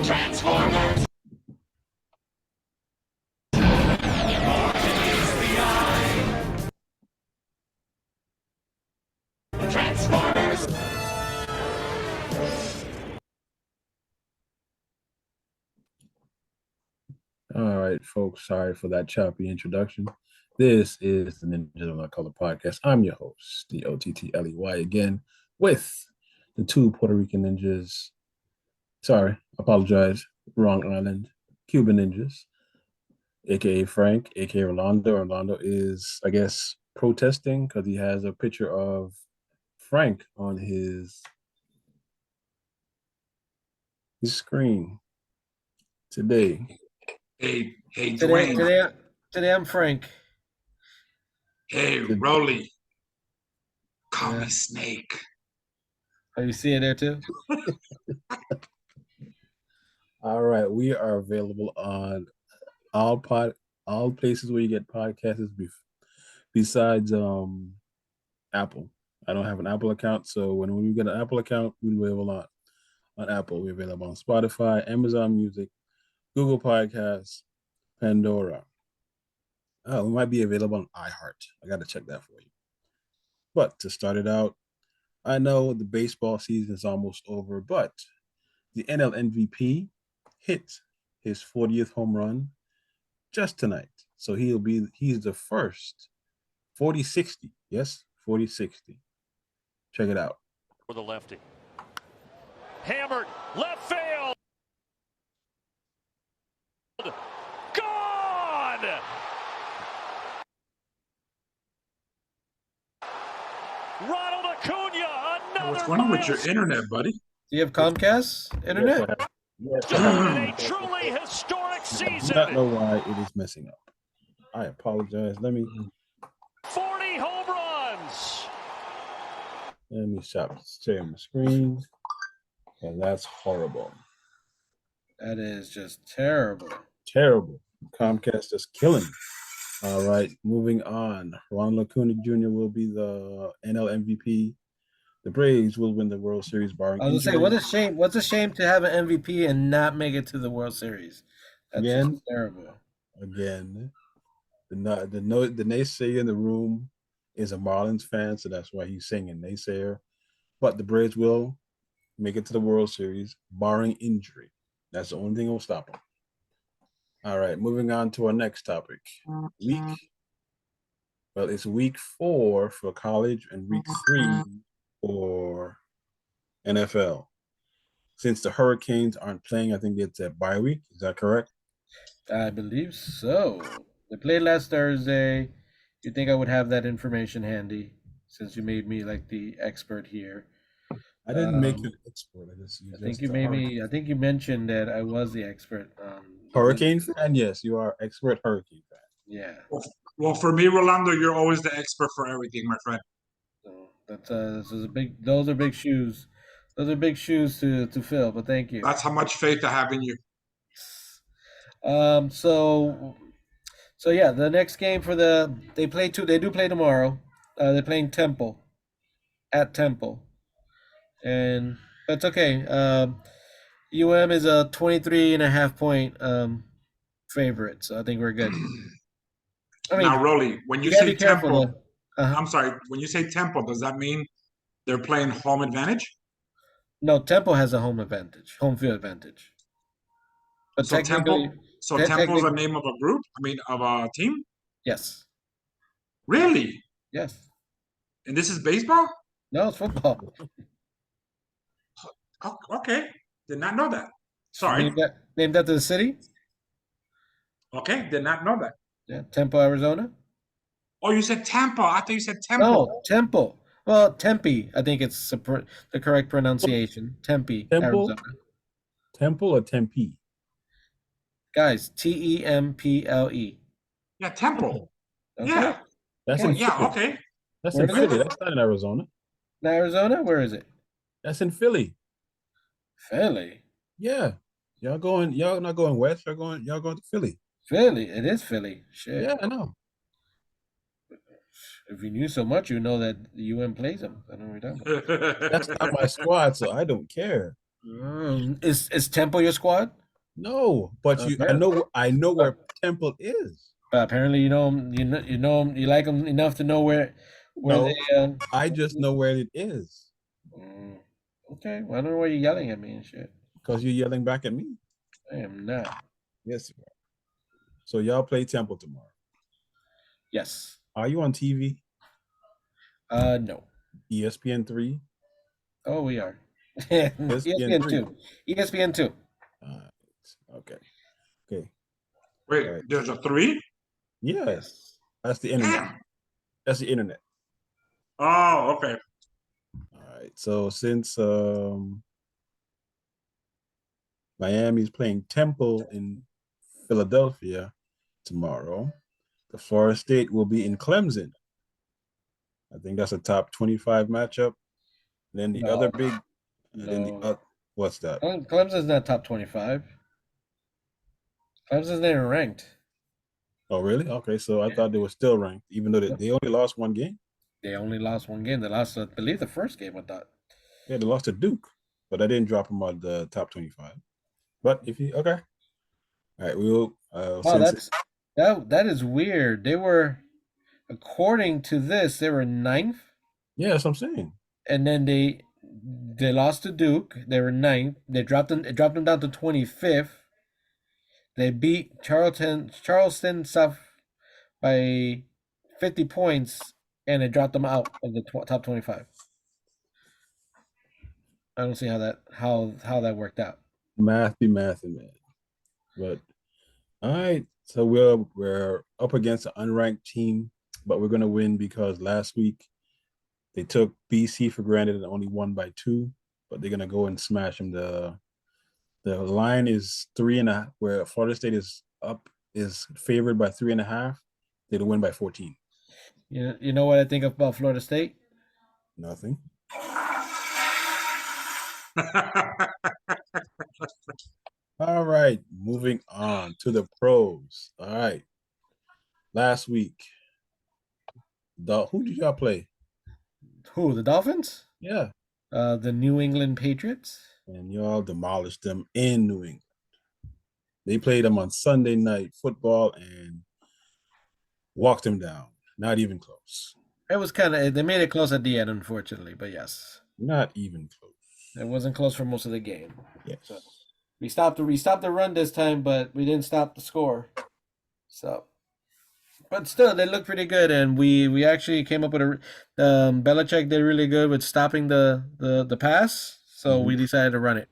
Transformers. Transformers. All right, folks. Sorry for that choppy introduction. This is the Ninjas of My Color podcast. I'm your host, the OTTLEY, again with the two Puerto Rican ninjas. Sorry, apologize. Wrong island. Cuban ninjas, aka Frank, aka Rolando. Rolando is, I guess, protesting because he has a picture of Frank on his screen today. Hey, Dwayne. Today I'm Frank. Hey, Rolly. Call me Snake. Oh, you see it there too? All right, we are available on all places where you get podcasts besides Apple. I don't have an Apple account, so when we get an Apple account, we're available on Apple. We're available on Spotify, Amazon Music, Google Podcasts, Pandora. Oh, we might be available on iHeart. I got to check that for you. But to start it out, I know the baseball season is almost over, but the NL MVP hit his 40th home run just tonight. So he's the first 40-60. Yes, 40-60. Check it out. For the lefty. Hammered, left field. Gone! Ronald Acuna, another. What's going on with your internet, buddy? Do you have Comcast internet? Yes, A truly historic season. I do not know why it is messing up. I apologize. Let me 40 home runs. share my screen. And that's horrible. That is just terrible. Terrible. Comcast is killing me. All right, moving on. Ronald Acuna Jr. will be the NL MVP. The Braves will win the World Series barring I was gonna say, what a shame! What's a shame to have an MVP and not make it to the World Series? That's Again? just terrible. Again, the naysayer in the room is a Marlins fan, so that's why he's singing naysayer. But the Braves will make it to the World Series, barring injury. That's the only thing that will stop them. All right, moving on to our next topic. It's week 4 for college and week 3 for NFL. Since the Hurricanes aren't playing, I think it's a bye week. Is that correct? I believe so. They played last Thursday. You'd think I would have that information handy since you made me like the expert here. I didn't make you an expert. I think you mentioned that I was the expert. Hurricane fan? Yes, you are expert Hurricane fan. Yeah. Well, for me, Rolando, you're always the expert for everything, my friend. So those are big shoes. Those are big shoes to fill, but thank you. That's how much faith I have in you. So yeah, the next game they do play tomorrow. They're playing Temple at Temple. And that's okay. UM is a 23.5 point favorite, so I think we're good. Now, Rolly, when you say Temple, I'm sorry, when you say Temple, does that mean they're playing home advantage? No, Temple has a home field advantage. But so Temple is the name of a group? I mean, of a team? Yes. Really? Yes. And this is baseball? No, it's football. Oh, okay. Did not know that. Sorry. Named after the city? Okay, did not know that. Yeah, Temple, Arizona. Oh, you said Tampa. I thought you said Temple. No, Temple. Well, Tempe, I think it's the correct pronunciation. Tempe, Arizona. Temple or Tempe? Guys, Temple. Yeah, Temple. Okay. Yeah. That's in Philly. Okay. That's in Philly. That's not in Arizona. Arizona? Where is it? That's in Philly. Philly. Yeah. Y'all not going west, y'all going to Philly. Philly. It is Philly. Shit. Yeah, I know. If you knew so much, you know that the UN plays them. I don't know what you're talking about. That's not my squad, so I don't care. Is Temple your squad? No, but I know where Temple is. But apparently, you know 'em- you know 'em- you like them enough to know where No, they. I just know where it is Mm, okay, well, I don't know why you're yelling at me and shit. because you're yelling back at me. I am not. Yes, you are. So y'all play Temple tomorrow. Yes. Are you on TV? No. ESPN3? Oh, we are. ESPN two. ESPN two. Okay. Okay. Wait, Right. there's a 3? Yes. That's the internet. That's the internet. Oh, okay. All right. So since Miami's playing Temple in Philadelphia tomorrow, the Florida State will be in Clemson. I think that's a top 25 matchup. And then the other big, and then the what's that? Clemson's not top 25. Clemson's not even ranked. Oh, really? Okay, so I thought they were still ranked, even though they only lost one game. They only lost one game. They lost, I believe, the first game. I thought. Yeah, they lost to Duke, but I didn't drop them out of the top 25. But if you okay, all right, we'll. Wow, that is weird. They were, according to this, they were 9th. Yeah, that's what I'm saying. And then they lost to Duke. They were 9th. They dropped them. It dropped them down to 25th. They beat Charleston South by 50 points, and it dropped them out of the top 25. I don't see how that worked out. Math be mathing, man. But all right, so we're up against an unranked team, but we're gonna win because last week they took BC for granted and only won by 2, but they're gonna go and smash them. The line is 3.5, where Florida State is favored by 3.5. They'll win by 14. You know what I think about Florida State? Nothing. All right, moving on to the pros. All right. Last week, who did y'all play? Who, the Dolphins? Yeah. The New England Patriots. And y'all demolished them in New England. They played them on Sunday Night Football and walked them down. Not even close. It was they made it close at the end, unfortunately, but yes. Not even close. It wasn't close for most of the game. Yes. So we stopped the run this time, but we didn't stop the score. So, but still, they looked pretty good, and we actually came up with Belichick did really good with stopping the pass, so we decided to run it.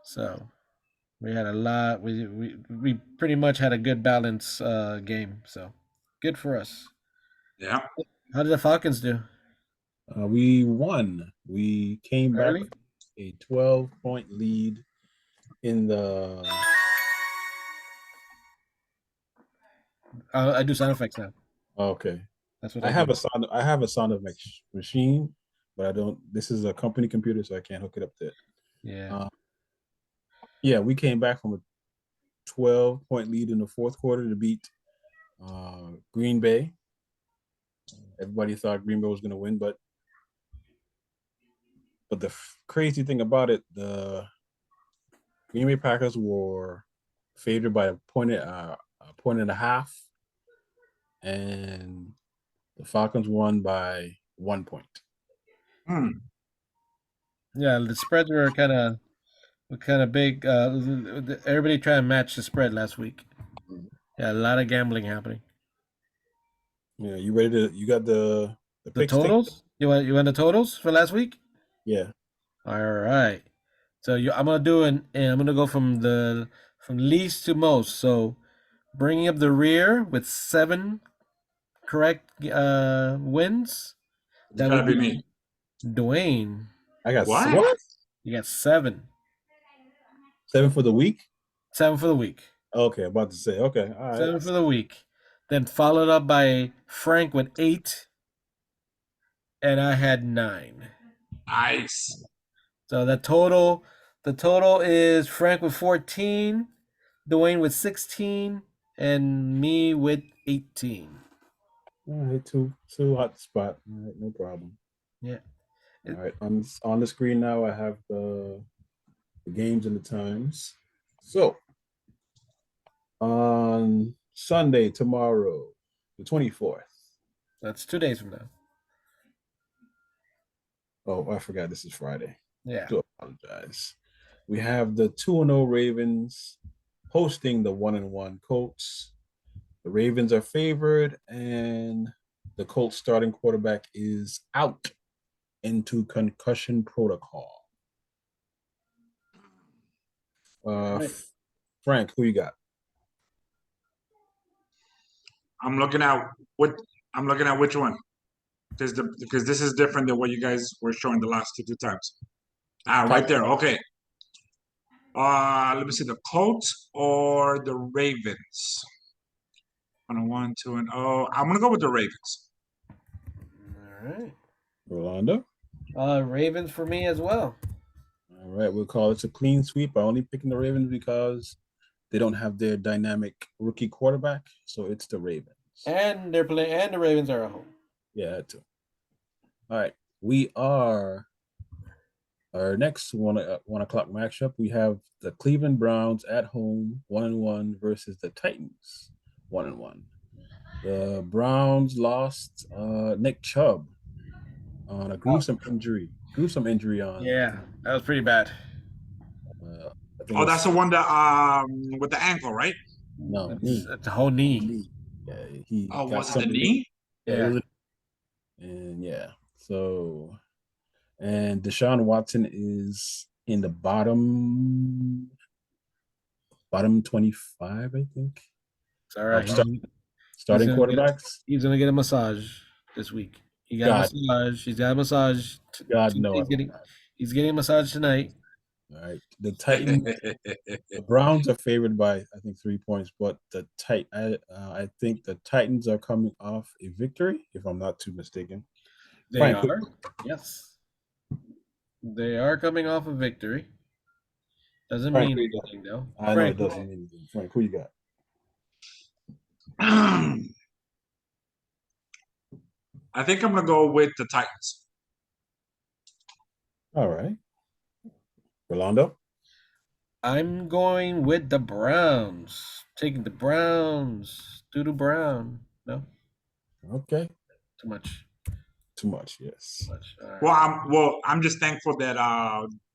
So we had a lot. We pretty much had a good balance game. So good for us. Yeah. How did the Falcons do? We won. We came Early? back a 12-point lead in the. I do sound effects now. Okay. That's what I have a sound effects machine, but I don't. This is a company computer, so I can't hook it up to it. Yeah. Yeah, we came back from a 12-point lead in the fourth quarter to beat Green Bay. Everybody thought Green Bay was going to win, but the crazy thing about it, the Green Bay Packers were favored by a point and a half, and the Falcons won by 1 point. Yeah, the spreads were kind of big. Everybody trying to match the spread last week. Yeah, a lot of gambling happening. Yeah, you ready to? You got the totals? You want the totals for last week? Yeah. All right. So I'm gonna go from least to most. So bringing up the rear with 7 correct wins. That would be me. Dwayne. I got what? You got 7. 7 for the week? 7 for the week. Okay, about to say. Okay, all right. 7 for the week. Then followed up by Frank with 8. and I had 9. Nice. So the total is Frank with 14, Dwayne with 16, and me with 18. All right, two hot spot. All right, no problem. Yeah. All right, on the screen now, I have the games and the times. So on Sunday, tomorrow, the 24th. That's 2 days from now. Oh, I forgot this is Friday. Yeah. Do apologize. We have the 2-0 Ravens hosting the 1-1 Colts. The Ravens are favored, and the Colts starting quarterback is out into concussion protocol. Right. Frank, who you got? I'm looking at which one, because this is different than what you guys were showing the last two times. Right there. Okay. Let me see, the Colts or the Ravens. On a 1, 2, and I'm gonna go with the Ravens. All right. Rolando? Ravens for me as well. All right, we'll call it a clean sweep. I'm only picking the Ravens because they don't have their dynamic rookie quarterback, so it's the Ravens. And they're playing, and the Ravens are at home. Yeah, that too. All right, we are our next 1 o'clock matchup. We have the Cleveland Browns at home, 1-1 versus the Titans, 1-1. The Browns lost Nick Chubb on a gruesome injury. On. Yeah, that was pretty bad. That's the one that with the ankle, right? No, knee. It's a whole knee. Yeah, he. Was it the knee? Yeah. And yeah, so and Deshaun Watson is in the bottom 25, I think. It's all right. Starting quarterbacks. He's gonna get a massage this week. He got a massage. He's got a massage. God no. He's getting a massage tonight. All right. The Titans, the Browns are favored by I think 3 points, but I think the Titans are coming off a victory, if I'm not too mistaken. They are. Yes. They are coming off a victory. Doesn't mean anything though. I know it doesn't mean anything. Frank, who you got? I think I'm gonna go with the Titans. All right. Rolando? I'm going with the Browns. Taking the Browns. Doodle Brown. No? Okay. Too much. Yes. Too much. Right. I'm just thankful that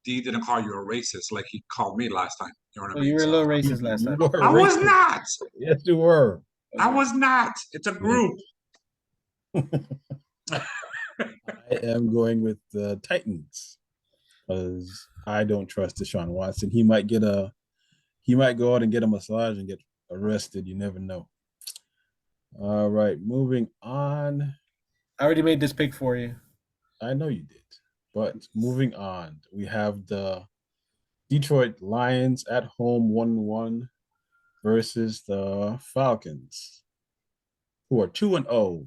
D didn't call you a racist like he called me last time. You know what I mean? You were a little racist last time. I was not. Yes, you were. I was not. It's a group. I am going with the Titans because I don't trust Deshaun Watson. He might go out and get a massage and get arrested. You never know. All right, moving on. I already made this pick for you. I know you did, but moving on, we have the Detroit Lions at home 1-1 versus the Falcons, who are 2-0.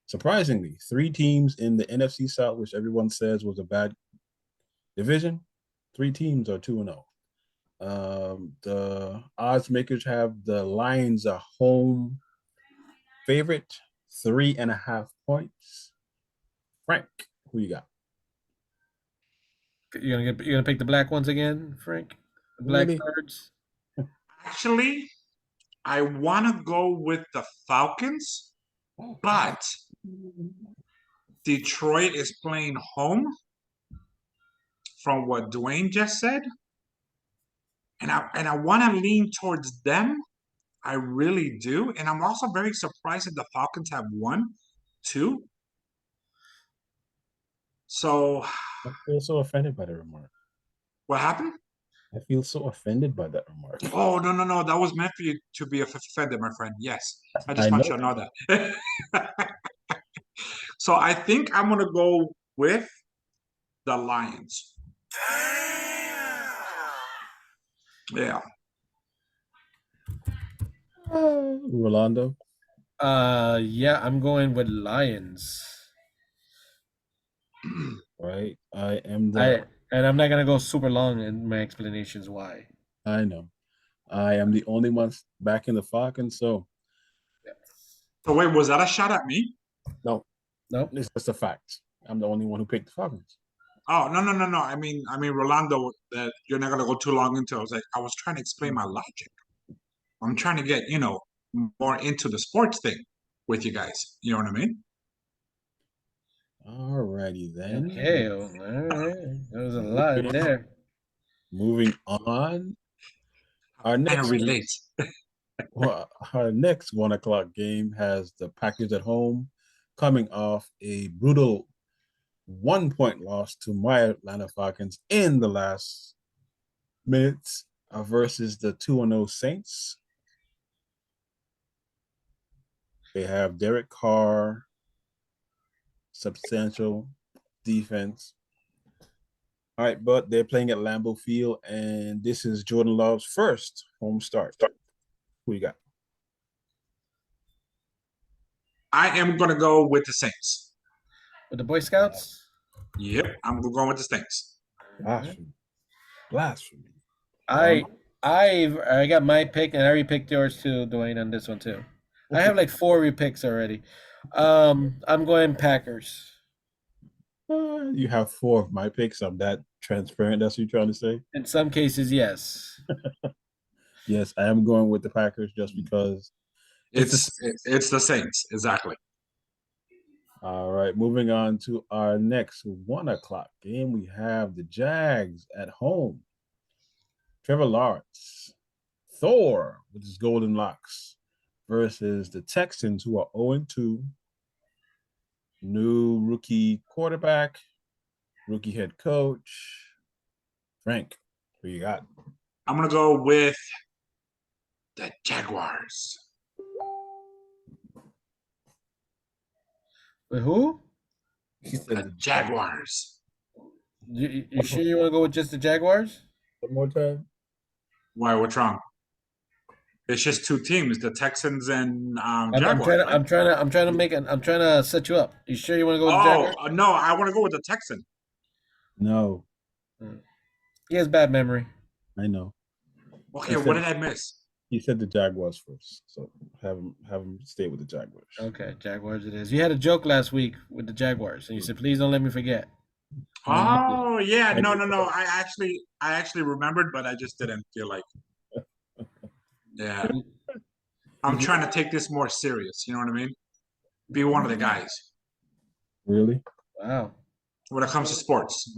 Surprisingly, 3 teams in the NFC South, which everyone says was a bad division, 3 teams are 2-0. The odds makers have the Lions a home favorite, 3.5 points. Frank, who you got? You're gonna pick the black ones again, Frank? The black cards? Actually, I want to go with the Falcons, but Detroit is playing home from what Dwayne just said. And I want to lean towards them. I really do. And I'm also very surprised that the Falcons have won, too. So I feel so offended by the remark. What happened? I feel so offended by that remark. Oh, no. That was meant for you to be offended, my friend. Yes. I just want you to know that. So I think I'm going to go with the Lions. Yeah. Rolando? Yeah, I'm going with Lions. right? And I'm not gonna go super long in my explanations why. I know. I am the only one back in the Falcons, so So wait, was that a shot at me? no, Nope. it's just a fact. I'm the only one who picked the Falcons. Oh no. I mean, Rolando. That you're not gonna go too long into. I was trying to explain my logic. I'm trying to get more into the sports thing with you guys. You know what I mean? Alrighty then. Okay. All right. There was a lot in there. Moving on. Our Kind next of relate. Well, our next 1 o'clock game has the Packers at home, coming off a brutal 1 point loss to my Atlanta Falcons in the last minutes versus the 2-0 Saints. They have Derek Carr, substantial defense. All right, but they're playing at Lambeau Field, and this is Jordan Love's first home start. Who you got? I am gonna go with the Saints. With the Boy Scouts. Yep, I'm going with the Saints. Blasphemy. Blasphemy. I got my pick, and I already picked yours too, Dwayne, on this one too. I have like 4 picks already. I'm going Packers. You have 4 of my picks. I'm that transparent. That's what you're trying to say? In some cases, yes. Yes, I am going with the Packers just because. It's the Saints, exactly. All right, moving on to our next 1 o'clock game. We have the Jags at home. Trevor Lawrence, Thor with his golden locks versus the Texans, who are 0-2. New rookie quarterback, rookie head coach. Frank, who you got? I'm gonna go with the Jaguars. With who? He The Jaguars. You sure you want to go with just the Jaguars? One more time. Why? What's wrong? It's just 2 teams, the Texans and I'm Jaguars. trying to, right? I'm trying to set you up. You sure you want to go with the Jaguars? No, I want to go with the Texan. No, He has bad memory. I know. Okay, what did I miss? He said the Jaguars first, so have him stay with the Jaguars. Okay, Jaguars it is. You had a joke last week with the Jaguars, and you said, "Please don't let me forget." Oh yeah, I no. did. I actually remembered, but I just didn't feel like. Yeah, I'm trying to take this more serious. You know what I mean? Be one of the guys Really? Wow. when it comes to sports.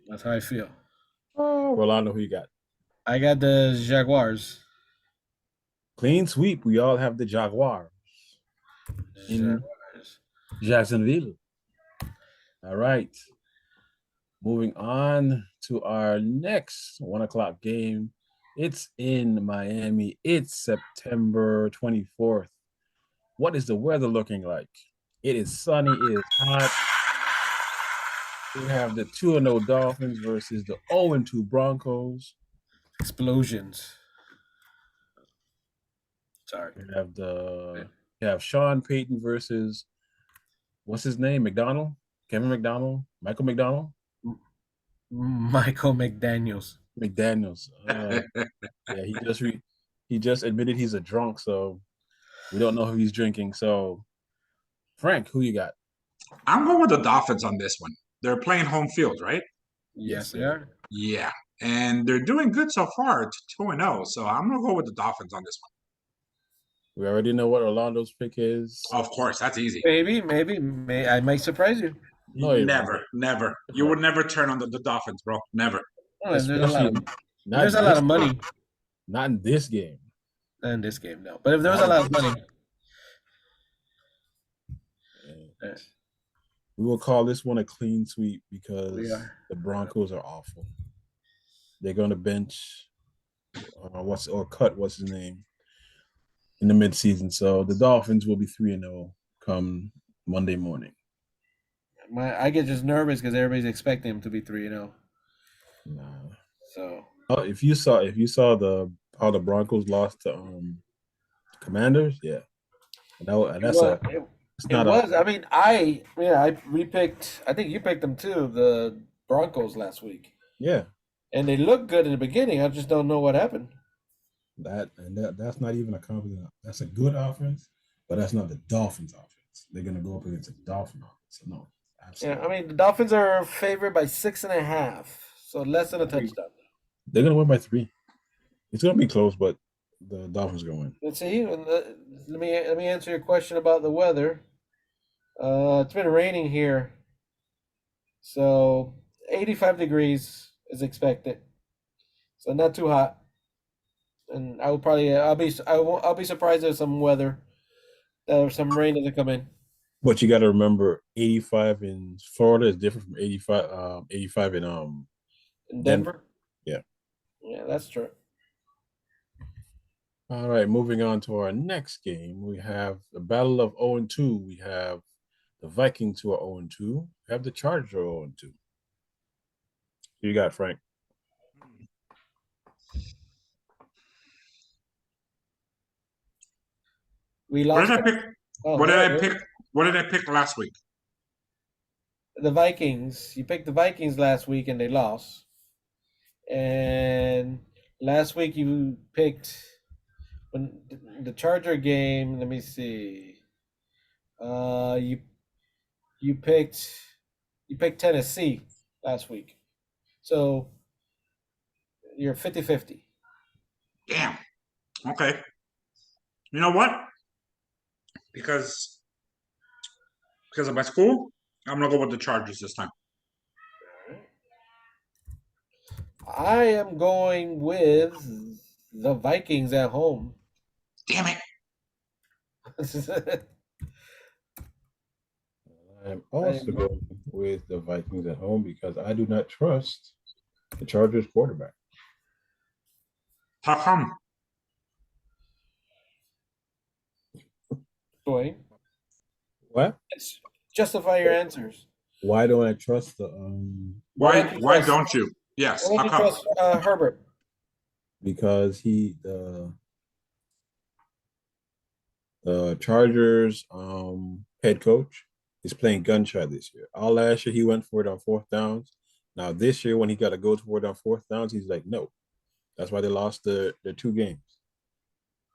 That's how I feel. Rolando, who you got? I got the Jaguars. Clean sweep. We all have the Jaguars in Jaguars. Jacksonville. All right. Moving on to our next 1 o'clock game. It's in Miami. It's September 24th. What is the weather looking like? It is sunny. It is hot. We have the 2-0 Dolphins versus the 0-2 Broncos. Explosions. Sorry. We have Sean Payton versus what's his name? McDonald? Kevin McDonald? Michael McDonald? Michael McDaniels. McDaniels. Yeah, he just admitted he's a drunk, so we don't know if he's drinking. So, Frank, who you got? I'm going with the Dolphins on this one. They're playing home field, right? Yes, they are. Yeah, and they're doing good so far, 2-0. So I'm gonna go with the Dolphins on this We already know what Orlando's pick is. one. Of course, that's easy. Maybe, I might surprise you. No, you Never. You would never turn on the Dolphins, bro. Never. Oh, there's a lot Not of money. Not in this game. Not in this game, no. But if there was a lot of money, We will call this one a clean sweep because We are. the Broncos are awful. They're going to bench cut what's his name in the midseason. So the Dolphins will be 3-0 come Monday morning. I get just nervous because everybody's expecting him to be 3-0. Nah. So If you saw how the Broncos lost to Commanders, yeah, No, and that's Well, a. It's it not was. a. I mean, we picked. I think you picked them too. The Broncos last week, Yeah, and they looked good in the beginning. I just don't know what happened. that's not even a compliment. That's a good offense, but that's not the Dolphins' offense. They're gonna go up against a Dolphin offense. So no, Yeah, absolutely. I mean, the Dolphins are favored by 6.5, so less than a touchdown. They're gonna win by 3. It's gonna be close, but the Dolphins are gonna win. Let's see. Let me answer your question about the weather. It's been raining here, so 85 degrees is expected. So not too hot, and I'll be surprised if some weather, some rain doesn't come in. But you got to remember, 85 in Florida is different from 85 in In Denver. Denver, Yeah. yeah, that's true. All right, moving on to our next game, we have the Battle of 0 and 2. We have the Vikings who are 0 and 2. We have the Chargers who are 0 and 2. Who you got, Frank? We What lost. did I pick? Oh, What did go I ahead. pick? What did I pick last week? The Vikings. You picked the Vikings last week and they lost. And last week you picked when the Charger game. Let me see. You picked Tennessee last week, so you're 50-50. Damn. Okay. You know what? Because of my school, I'm gonna go with the Chargers this time. I am going with the Vikings at home. Damn it. I'm also going with the Vikings at home because I do not trust the Chargers quarterback. How come? Dwayne, What? justify your answers. Why don't I trust the Why? don't you Why trust- don't you? Yes. Why How don't you come? trust Herbert? because the Chargers head coach is playing gun shy this year. All last year he went for it on 4th downs. Now this year when he got to go for it on 4th downs, he's like, no. That's why they lost their 2 games.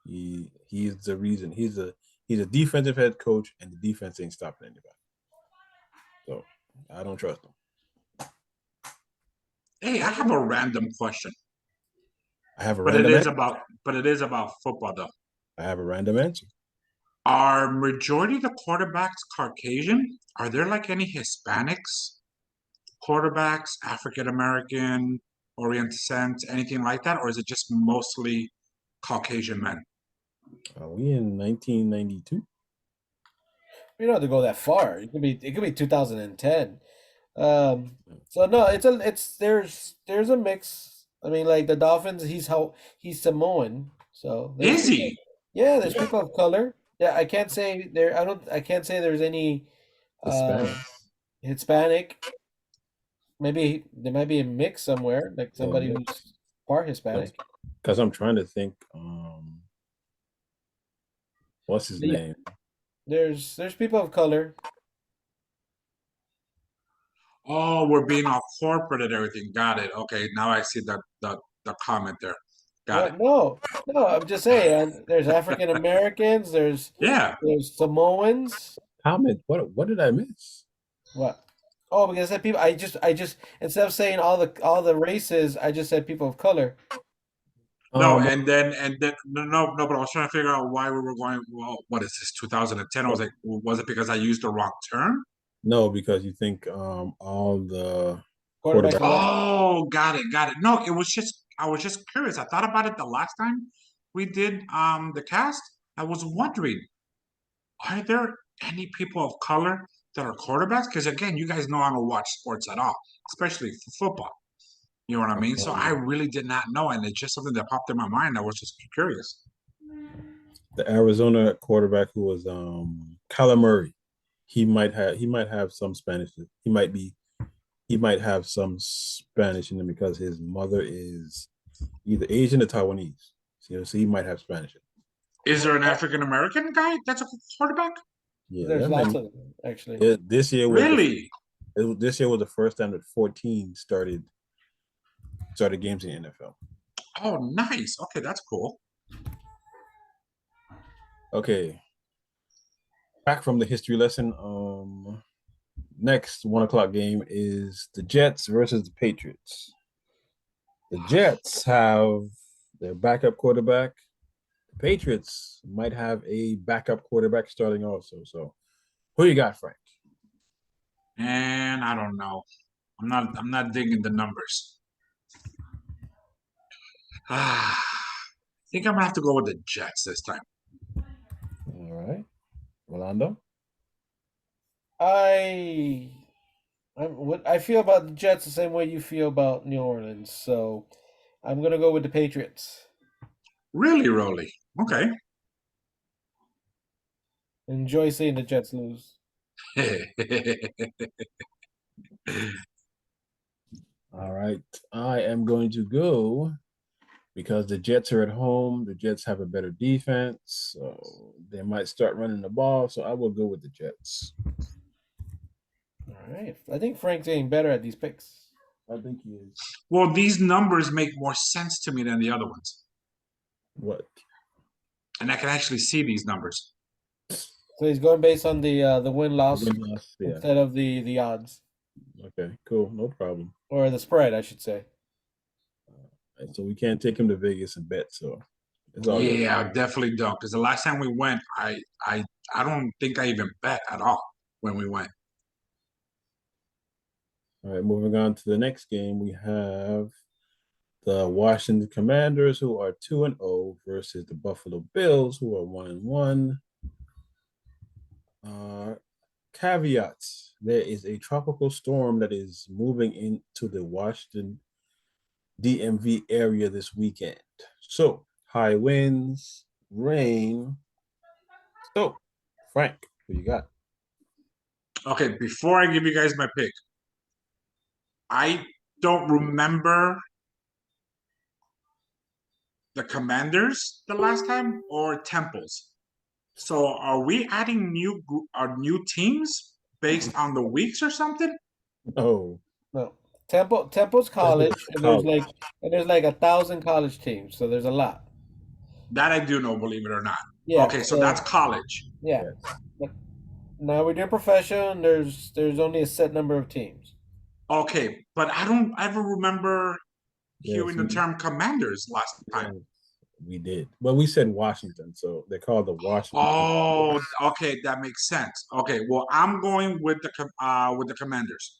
He's the reason. He's a defensive head coach, and the defense ain't stopping anybody. So I don't trust him. Hey, I have a random question, I have a but it random is answer. about football though. I have a random answer. Are majority of the quarterbacks Caucasian? Are there like any Hispanics quarterbacks, African American, Orient descent, anything like that, or is it just mostly Caucasian men? Are we in 1992? You don't have to go that far. It could be 2010. So no, there's a mix. I mean, like the Dolphins, he's Samoan. So Is he? Yeah, there's people of color. Yeah, I can't say there's any Hispanic. Hispanic. Maybe there might be a mix somewhere, like somebody mix. who's part Hispanic. Because I'm trying to think. What's his Yeah. name? There's people of color. Oh, we're being all corporate and everything. Got it. Okay, now I see the comment there. Got it. No, I'm just saying. There's African Americans. There's Yeah. Samoans. Comment. What did I miss? What? Oh, because I said people. I just instead of saying all the races, I just said people of color. No, and then no, but I was trying to figure out why we were going. Well, what is this? 2010. I was like, was it because I used the wrong term? No, because you think all the Quarterbacks. quarterbacks. Oh, got it. No, it was just I was just curious. I thought about it the last time we did the cast. I was wondering, are there any people of color that are quarterbacks? Because again, you guys know I don't watch sports at all, especially for football. You know what I mean? So I really did not know, and it's just something that popped in my mind. I was just curious. The Arizona quarterback who was Kyler Murray, he might have some Spanish. He might have some Spanish in him because his mother is either Asian or Taiwanese. So he might have Spanish in him. Is there an African American guy that's a quarterback? Yeah, There's there are lots many. of them, actually. This year was Really? this year was the first time that 14 started games in the NFL. Oh, nice. Okay, that's cool. Okay, back from the history lesson. Next 1 o'clock game is the Jets versus the Patriots. The Jets have their backup quarterback. The Patriots might have a backup quarterback starting also. So, who you got, Frank? And I don't know. I'm not digging the numbers. I think I'm gonna have to go with the Jets this time. All right, Rolando. I feel about the Jets the same way you feel about New Orleans, so I'm gonna go with the Patriots. Really, Rolly? Okay. Enjoy seeing the Jets lose. All right, I am going to go because the Jets are at home. The Jets have a better defense, so they might start running the ball. So I will go with the Jets. All right. I think Frank's getting better at these picks. I think he is. Well, these numbers make more sense to me than the other ones, What? and I can actually see these numbers. So he's going based on the win loss Win-loss, yeah. instead of the odds Okay, cool. No problem. or the spread, I should say. And so we can't take him to Vegas and bet. So it's all good. Yeah, I definitely don't. Because the last time we went, I don't think I even bet at all when we went. All right, moving on to the next game, we have the Washington Commanders, who are 2-0, versus the Buffalo Bills, who are 1-1. Caveats: there is a tropical storm that is moving into the Washington DMV area this weekend. So high winds, rain. So, Frank, who you got? Okay, before I give you guys my pick, I don't remember the Commanders the last time or Temples. So are we adding new teams based on the weeks or something? Oh, No. Temple's college, and college. there's like 1,000 college teams, so there's a lot. That I do know, believe it or not. Yeah. Okay, so that's college. yeah. Yes. But now we do profession. There's only a set number of teams. Okay, but I don't ever remember hearing the Yes, term Commanders last time. yes, we did. Well, we said Washington, so they're called the Washington. Oh, okay, that makes sense. Okay, well, I'm going with the Commanders.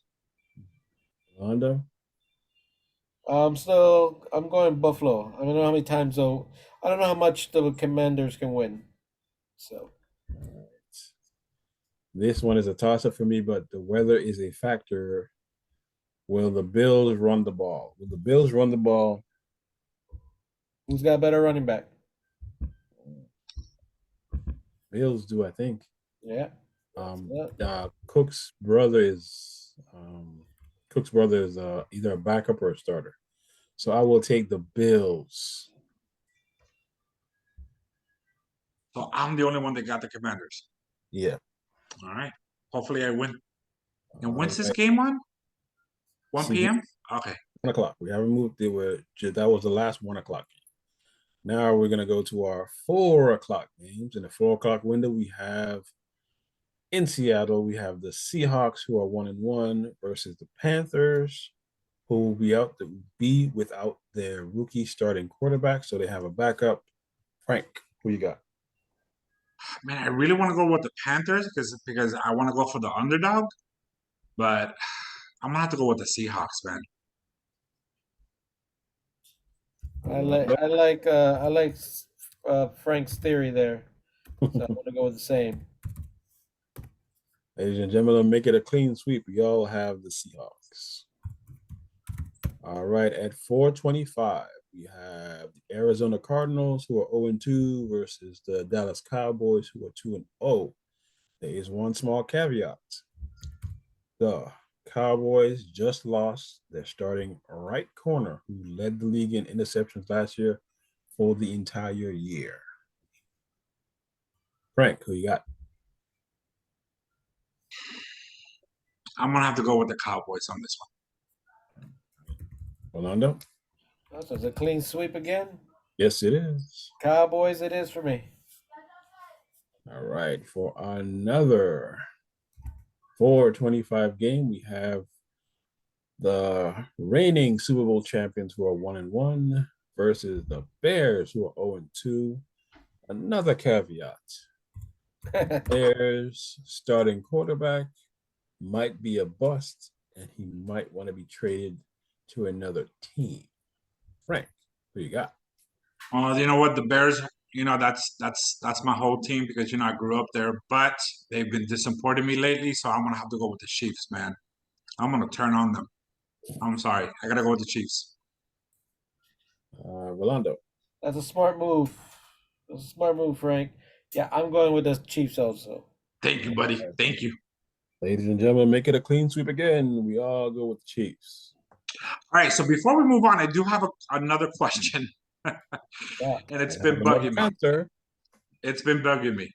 Orlando. I'm going Buffalo. I don't know how many times though. I don't know how much the Commanders can win. So This one is a toss-up for me, but the weather is a factor. Will the Bills run the ball? Will the Bills run the ball? who's got a better running back? Bills do, I think. Yeah. Cook's brother is either a backup or a starter. So I will take the Bills. So I'm the only one that got the Commanders. Yeah. All right. Hopefully I win. And when's All this right. game on? 1 See, p.m. Okay. 1 o'clock. We haven't moved. That was the last 1 o'clock game. Now we're gonna go to our 4 o'clock games. In the 4 o'clock window, we have in Seattle, we have the Seahawks, who are 1-1, versus the Panthers, who will be without their rookie starting quarterback. So they have a backup. Frank, who you got? Man, I really want to go with the Panthers because I want to go for the underdog, but I'm gonna have to go with the Seahawks, man. I like Frank's theory there. So I'm gonna go with the same. Ladies and gentlemen, make it a clean sweep. We all have the Seahawks. All right, at 4:25, we have the Arizona Cardinals, who are 0-2, versus the Dallas Cowboys, who are 2-0. There is one small caveat. The Cowboys just lost their starting right corner, who led the league in interceptions last year for the entire year. Frank, who you got? I'm gonna have to go with the Cowboys on this Orlando? Oh, so it's a clean sweep again. Yes, it is. Cowboys, it is for me. All right. For another 425 game, we have the reigning Super Bowl champions who are 1-1 versus the Bears who are 0-2. Another caveat. Bears starting quarterback might be a bust, and he might want to be traded to another team. Frank, who you got? one. You know what? The Bears. You know that's my whole team because I grew up there, but they've been disappointing me lately. So I'm gonna have to go with the Chiefs, man. I'm gonna turn on them. I'm sorry. I gotta go with the Chiefs. Rolando. That's a smart move. That's a smart move, Frank. Yeah, I'm going with the Chiefs also. Thank you, buddy. Thank you. Ladies and gentlemen, make it a clean sweep again. We all go with the Chiefs. All right. So before we move on, I do have another question, Yeah. and it's I been have another bugging me. answer. It's been bugging me.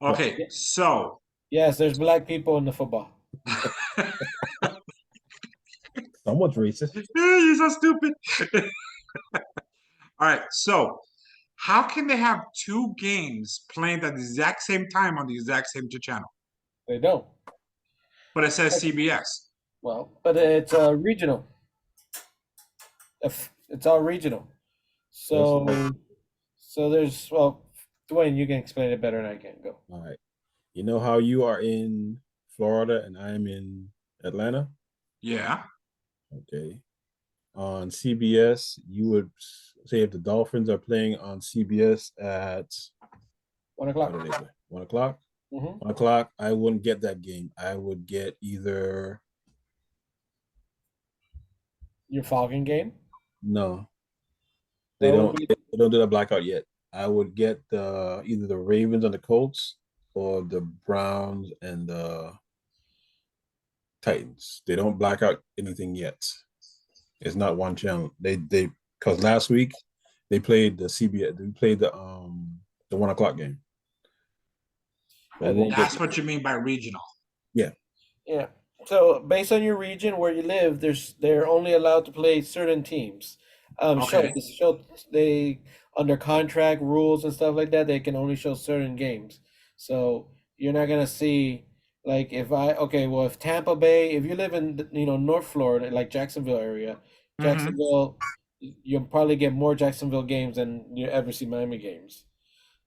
Okay. So Yes, there's black people in the football. Somewhat racist. you're so stupid. All right. So how can they have two games playing at the exact same time on the exact same channel? They don't. But it says CBS. Well, but it's regional. It's all regional. So, there's Dwayne, you can explain it better than I can. Go. All right. You know how you are in Florida and I'm in Atlanta? Yeah. Okay. On CBS, you would say if the Dolphins are playing on CBS at 1 o'clock. 1 o'clock. Mm-hmm. 1 o'clock, I wouldn't get that game. I would get either Your Falcon game. no. They What don't. would be- They don't do the blackout yet. I would get either the Ravens and the Colts or the Browns and the Titans. They don't black out anything yet. It's not one channel. They because last week they played the CBS. They played the 1 o'clock game. So I won't That's get- what you mean by regional. Yeah. So based on your region where you live, they're only allowed to play certain teams. Okay. They under contract rules and stuff like that, they can only show certain games. So you're not gonna see like if Tampa Bay, if you live in North Florida, like Jacksonville area, Mhm. Jacksonville, you'll probably get more Jacksonville games than you ever see Miami games.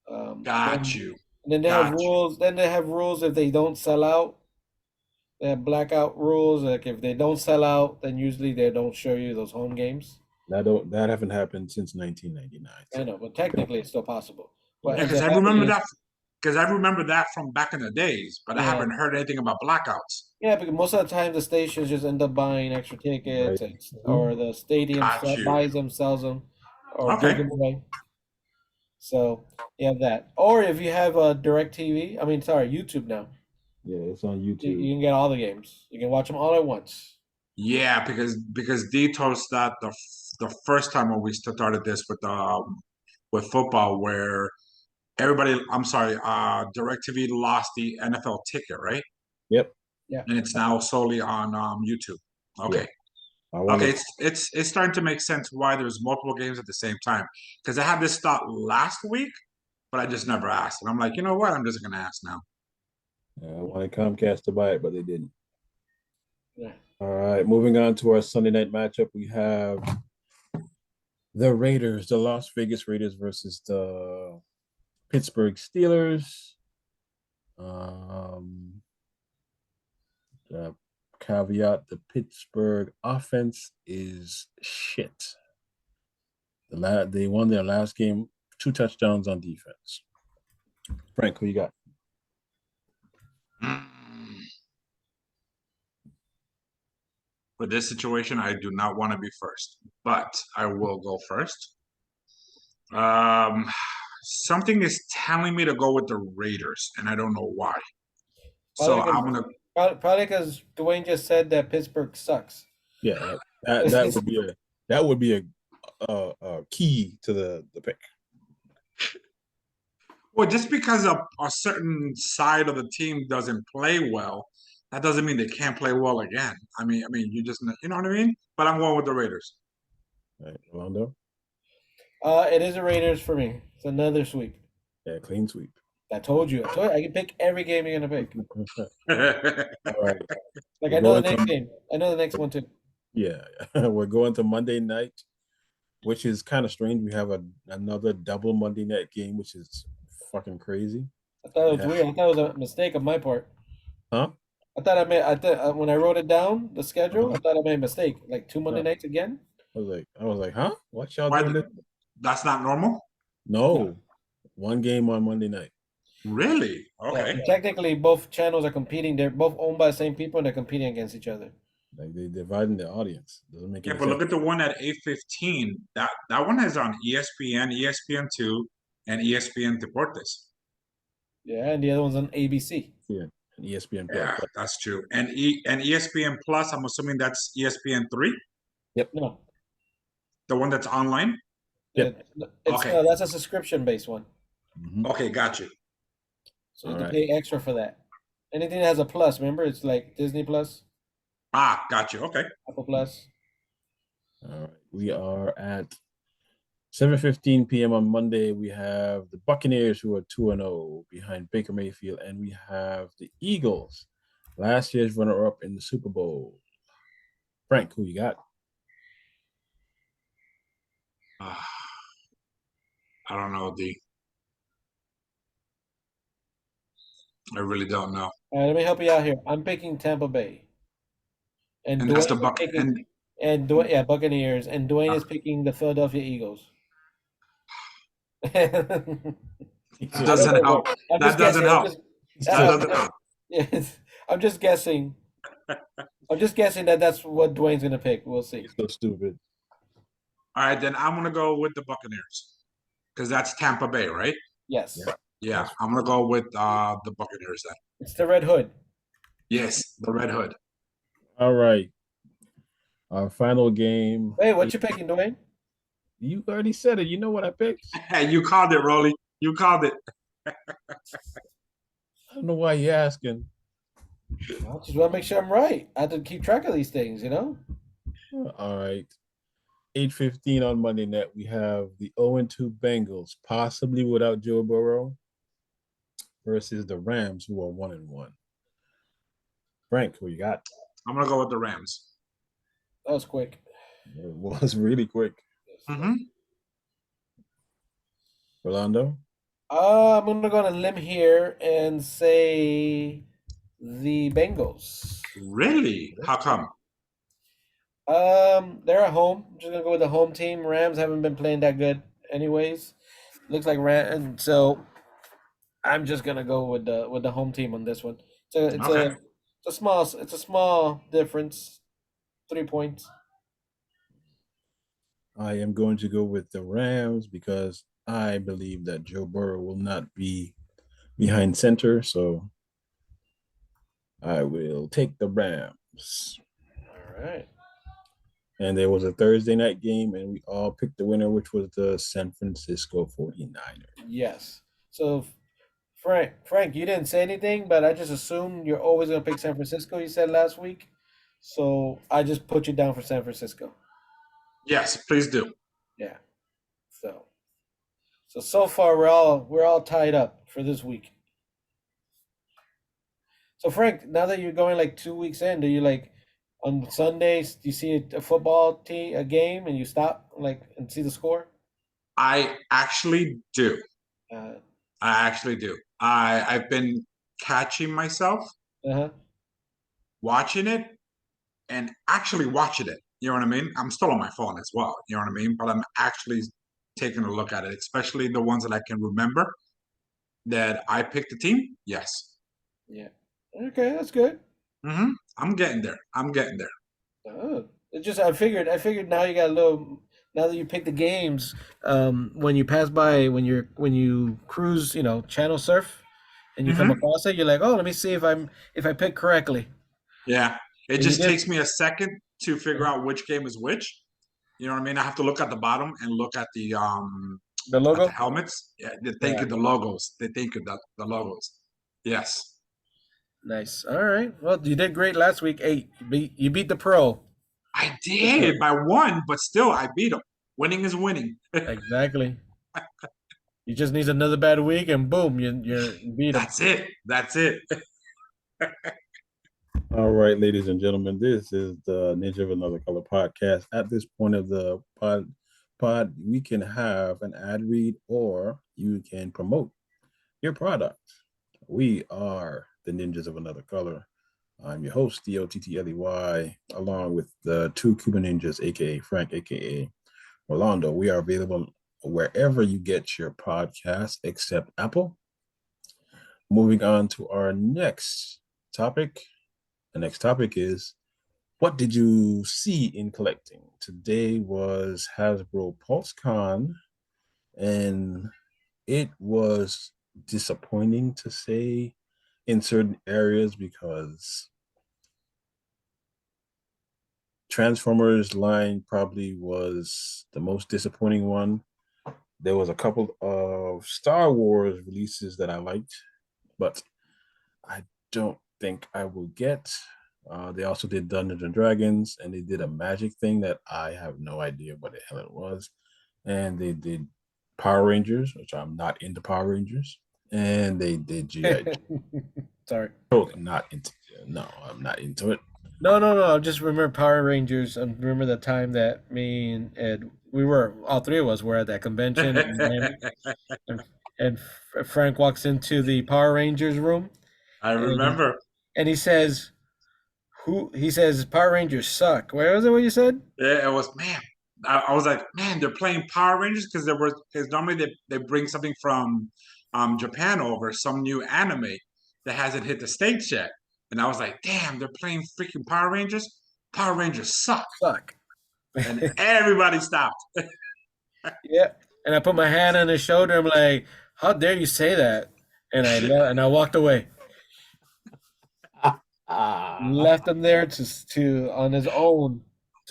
Got you. And then they have Gotcha. rules. Then they have rules if they don't sell out. They have blackout rules. Like if they don't sell out, then usually they don't show you those home games. that haven't happened since 1999. I know, but technically it's still possible. What Yeah, ends because up I remember happening that. Because I remember that from back in the days, but I Yeah. haven't heard anything about blackouts. Yeah, because most of the time the stations just end up buying extra tickets, Right. or the stadium Got you. buys them, sells them, or Okay. gives them away. So you have that. Or if you have a YouTube now, Yeah, it's on you YouTube. can get all the games. You can watch them all at once. Yeah, because D told us that the first time when we started this with football, where DirecTV lost the NFL ticket, right? Yep. Yeah. And it's now solely on YouTube. Okay. I want Okay, it's starting to make sense why there's multiple games at the same time. Because I had this thought last week, but I just never asked. And I'm like, you know what? I'm just gonna ask now. I wanted Comcast to buy it, but they didn't. Yeah. All right, moving on to our Sunday night matchup. We have the Las Vegas Raiders versus the Pittsburgh Steelers. The caveat: the Pittsburgh offense is shit. They won their last game, 2 touchdowns on defense. Frank, who you got? For this situation, I do not want to be first, but I will go first. Something is telling me to go with the Raiders, and I don't know why. So Probably I'm 'cause- gonna. Probably because Dwayne just said that Pittsburgh sucks. Yeah, that would be a key to the pick. Well, just because a certain side of the team doesn't play well, that doesn't mean they can't play well again. You just you know what I mean. But I'm going with the Raiders. All right, Rolando. It is the Raiders for me. It's another sweep. Yeah, clean sweep. I told you. I can pick every game you're gonna pick. All right. Like We're I know the going to- next game. I know the next one too. Yeah, we're going to Monday night, which is kind of strange. We have another double Monday night game, which is fucking crazy. I thought it was Yeah. weird. I thought it was a mistake on my part. Huh? I thought I made. I thought when I wrote it down, the schedule, I thought I made a mistake. Like 2 Monday No. nights again. I was like, huh? What y'all Why doing? This? That's not normal. No, one game on Monday night. Really? Yeah, Okay. and technically, both channels are competing. They're both owned by the same people, and they're competing against each other. Like they dividing the audience. Doesn't make Yeah, any but sense. look at the one at 8:15. That one is on ESPN, ESPN2, and ESPN Deportes. Yeah, and the other one's on ABC. Yeah, and ESPN Plus. Yeah, that's true. And ESPN Plus, I'm assuming that's ESPN3, No, the one that's online. Yep. it's Okay. that's a subscription-based one. Mhm. Okay, got you. So you All can right. pay extra for that. Anything that has a plus, remember, it's like Disney Plus, Ah, got you. Okay. Apple Plus. All right. We are at 7:15 p.m. on Monday. We have the Buccaneers, who are 2-0 behind Baker Mayfield, and we have the Eagles, last year's runner-up in the Super Bowl. Frank, who you got? Ah, I don't know, D. I really don't know. All right, let me help you out here. I'm picking Tampa Bay, and And that's Dwayne the is Buck. picking, And Buccaneers, and Dwayne is picking the Philadelphia Eagles. that That doesn't help. I'm That just doesn't guessing. help. That I'm doesn't help. Yes, I'm just guessing. I'm just guessing that that's what Dwayne's gonna pick. We'll see. So stupid. All right, then I'm gonna go with the Buccaneers because that's Tampa Bay, right? Yes, Yeah. Yeah, I'm gonna go with the Buccaneers then. it's the Red Hood. Yes, the Red Hood. All right. Our final game. Hey, what you picking, Dwayne? You already said it. You know what I picked. Hey, you called it, Rolly. You called it. I don't know why you're asking. I just want to make sure I'm right. I have to keep track of these things, you know. All right. 8:15 on Monday night. We have the 0-2 Bengals, possibly without Joe Burrow, versus the Rams, who are 1-1. Frank, who you got? I'm gonna go with the Rams. That was quick. It was really quick. Mm-hmm. Rolando? I'm gonna go on a limb here and say the Bengals. Really? How come? They're at home. I'm just gonna go with the home team. Rams haven't been playing that good, anyways. Looks like and so I'm just gonna go with the home team on this one. So Okay. it's a small difference, 3 points. I am going to go with the Rams because I believe that Joe Burrow will not be behind center. So I will take the Rams. All right. And there was a Thursday night game, and we all picked the winner, which was the San Francisco 49ers. Yes. So Frank, you didn't say anything, but I just assumed you're always gonna pick San Francisco. You said last week, so I just put you down for San Francisco. Yes, please do. Yeah. So far we're all tied up for this week. So Frank, now that you're going like 2 weeks in, do you like on Sundays do you see a football team a game and you stop like and see the score? I actually do. Uh I actually do. I've been catching myself huh. watching it and actually watching it. You know what I mean? I'm still on my phone as well. You know what I mean? But I'm actually taking a look at it, especially the ones that I can remember that I picked the team. Yes. Yeah. Okay, that's good. Mm-hmm. I'm getting there. I'm getting there. Oh, it just I figured now you got a little now that you pick the games, when you pass by when you cruise, channel surf and you come across it, you're like, oh, let me see if I pick correctly. Yeah. It And just you did. takes me a second to figure out which game is which. You know what I mean? I have to look at the bottom and look at the The Not logo. the helmets. Yeah, they think of the logos. They think of the logos. Yes, Nice. All right. Well, you did great last week. Hey, you beat the pro. I did by one, but still I beat them. Winning is winning. Exactly. You just need another bad week, and boom, you beat them. That's it. That's it. All right, ladies and gentlemen, this is the Ninja of Another Color podcast. At this point of the pod, we can have an ad read or you can promote your product. We are the Ninjas of Another Color. I'm your host, DOTTLEY, along with the two Cuban ninjas, aka Frank, aka Rolando. We are available wherever you get your podcast except Apple. Moving on to our next topic. The next topic is, what did you see in collecting? Today was Hasbro PulseCon, and it was disappointing to say in certain areas because Transformers line probably was the most disappointing one. There was a couple of Star Wars releases that I liked, but I don't think I will get. They also did Dungeons and Dragons, and they did a magic thing that I have no idea what the hell it was. And they did Power Rangers, which I'm not into Power Rangers, and they did GI. Sorry. Totally not into. No, I'm not into it. No. I just remember Power Rangers. I remember the time that me and Ed, all three of us were at that convention, and Frank walks into the Power Rangers room. I remember. And he says, he says Power Rangers suck. Where was it what you said? Yeah, it was, man. I was like, man, they're playing Power Rangers because normally they bring something from Japan over, some new anime that hasn't hit the States yet. And I was like, damn, they're playing freaking Power Rangers. Power Rangers suck. And everybody stopped. Yeah. And I put my hand on his shoulder. I'm like, how dare you say that? And I walked away. Left him there to on his own.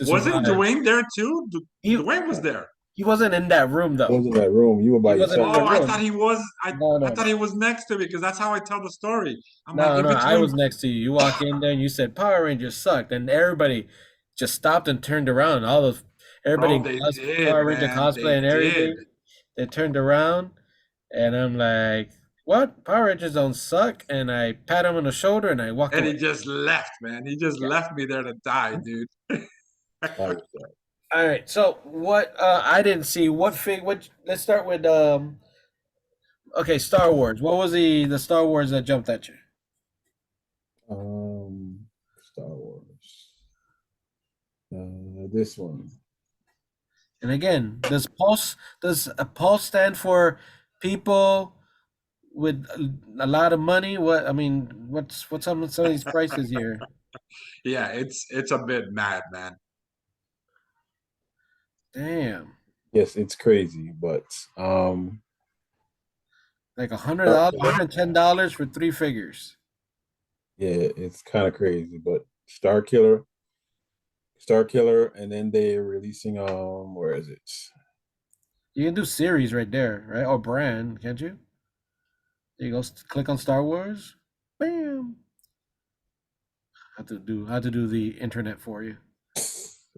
Wasn't Dwayne there too? Dwayne was there. He wasn't in that room though. He wasn't in that room. You were by yourself. Oh, I thought he was. I thought he was next to me because that's how I tell the story. I was next to you. You walk in there and you said Power Rangers sucked, and everybody just stopped and turned around. Everybody Power Ranger cosplay and everything. They turned around, and I'm like, "What? Power Rangers don't suck?" And I pat him on the shoulder and I walked away. And he just left, man. He just left me there to die, dude. All right. So what I didn't see what let's start with okay, Star Wars. What was the Star Wars that jumped at you? Star Wars. This one. And again, does a pulse stand for people with a lot of money? What's some of these prices here? Yeah, it's a bit mad, man. Damn. Yes, it's crazy, but like $100, $110 for 3 figures. Yeah, it's kind of crazy, but Star Killer, and then they're releasing where is it? You can do series right there, right? Or brand, can't you? There you go. Click on Star Wars. Bam. I have to do the internet for you.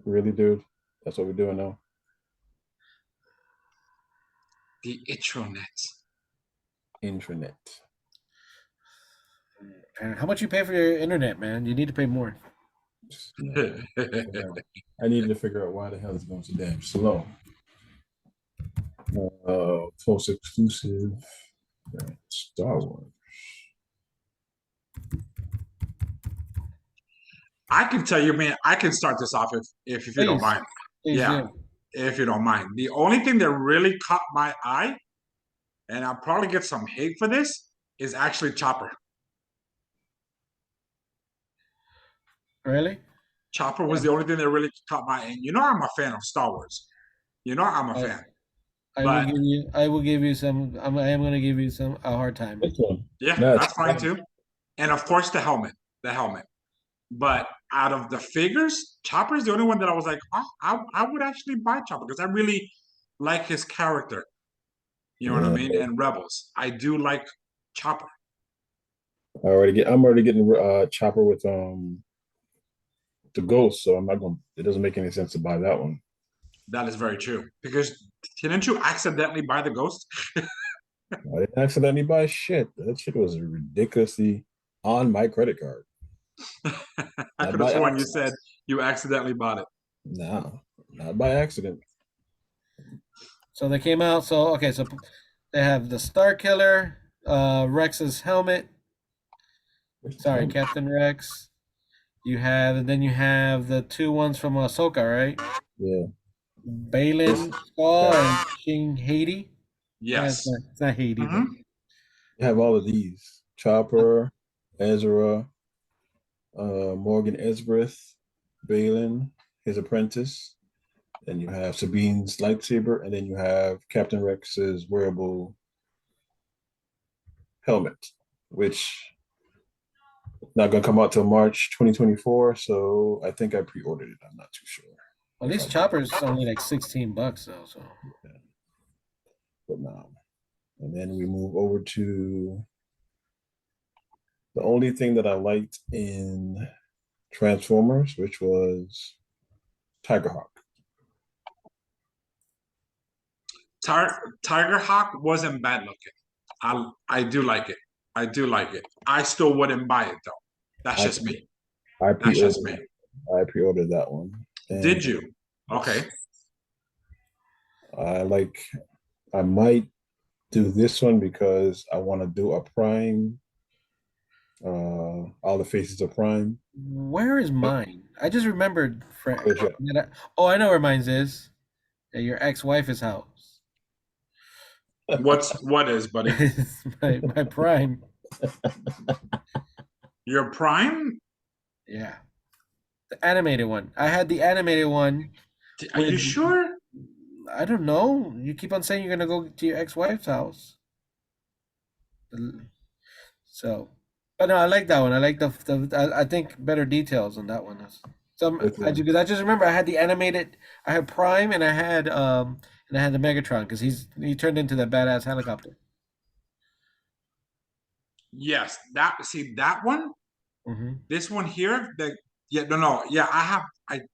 Really, dude? That's what we're doing now. The Intranet. How much you pay for your internet, man? You need to pay more. I needed to figure out why the hell it's going so damn slow. Post exclusive Star Wars. I can tell you, man. I can start this off if you don't mind. Please yeah, if you don't mind. The only thing that really caught my eye, and I'll probably get some hate for this, is actually Chopper. Really? Chopper was the only thing that really caught my eye. And you know I'm a fan of Star Wars. You know I'm a fan. I will give you some. I am going to give you a hard time. Yeah, that's fine too. And of course the helmet. But out of the figures, Chopper is the only one that I was like, oh, I would actually buy Chopper because I really like his character. You know what I Yeah. mean? And Rebels. I do like Chopper. I'm already getting Chopper with the Ghost, so I'm not going. It doesn't make any sense to buy that one. That is very true. Because didn't you accidentally buy the Ghost? I didn't accidentally buy shit. That shit was ridiculously on my credit card. I Not could by have sworn you accident. said you accidentally bought it. No, not by accident. So they came out. So okay, so they have the Star Killer, Rex's helmet. Sorry, Captain Rex. You have, and then you have the two ones from Ahsoka, right? Yeah. Balin Skull and King Haiti. Yes. It's not Haiti, Mhm. You have all of these: Chopper, Ezra, Morgan Elsbeth, Balin, his apprentice. Then you have Sabine's lightsaber, and then you have Captain Rex's wearable helmet, which not gonna come out till March 2024. So I think I pre-ordered it. I'm not too sure. Well, these choppers only like $16 though. So But now, and then we move over to the only thing that I liked in Transformers, which was Tigerhawk. Tiger Hawk wasn't bad looking. I do like it. I do like it. I still wouldn't buy it though. That's just me. I That's just pre-ordered. me. I pre-ordered that one. And Did you? Okay. I might do this one because I want to do a Prime. All the Faces of Prime. where is mine? I just remembered. Where's your- Oh, I know where mine is. At your ex-wife's house. What is, buddy? It's my Prime. Your Prime? Yeah, the animated one. I had the animated one. Are you sure? I don't know. You keep on saying you're gonna go to your ex-wife's house. So, but no, I like that one. I like I think better details on that one. So I just remember I had the animated. I had Prime and I had the Megatron because he turned into that badass helicopter. Yes. That one. Mm-hmm. This one here. I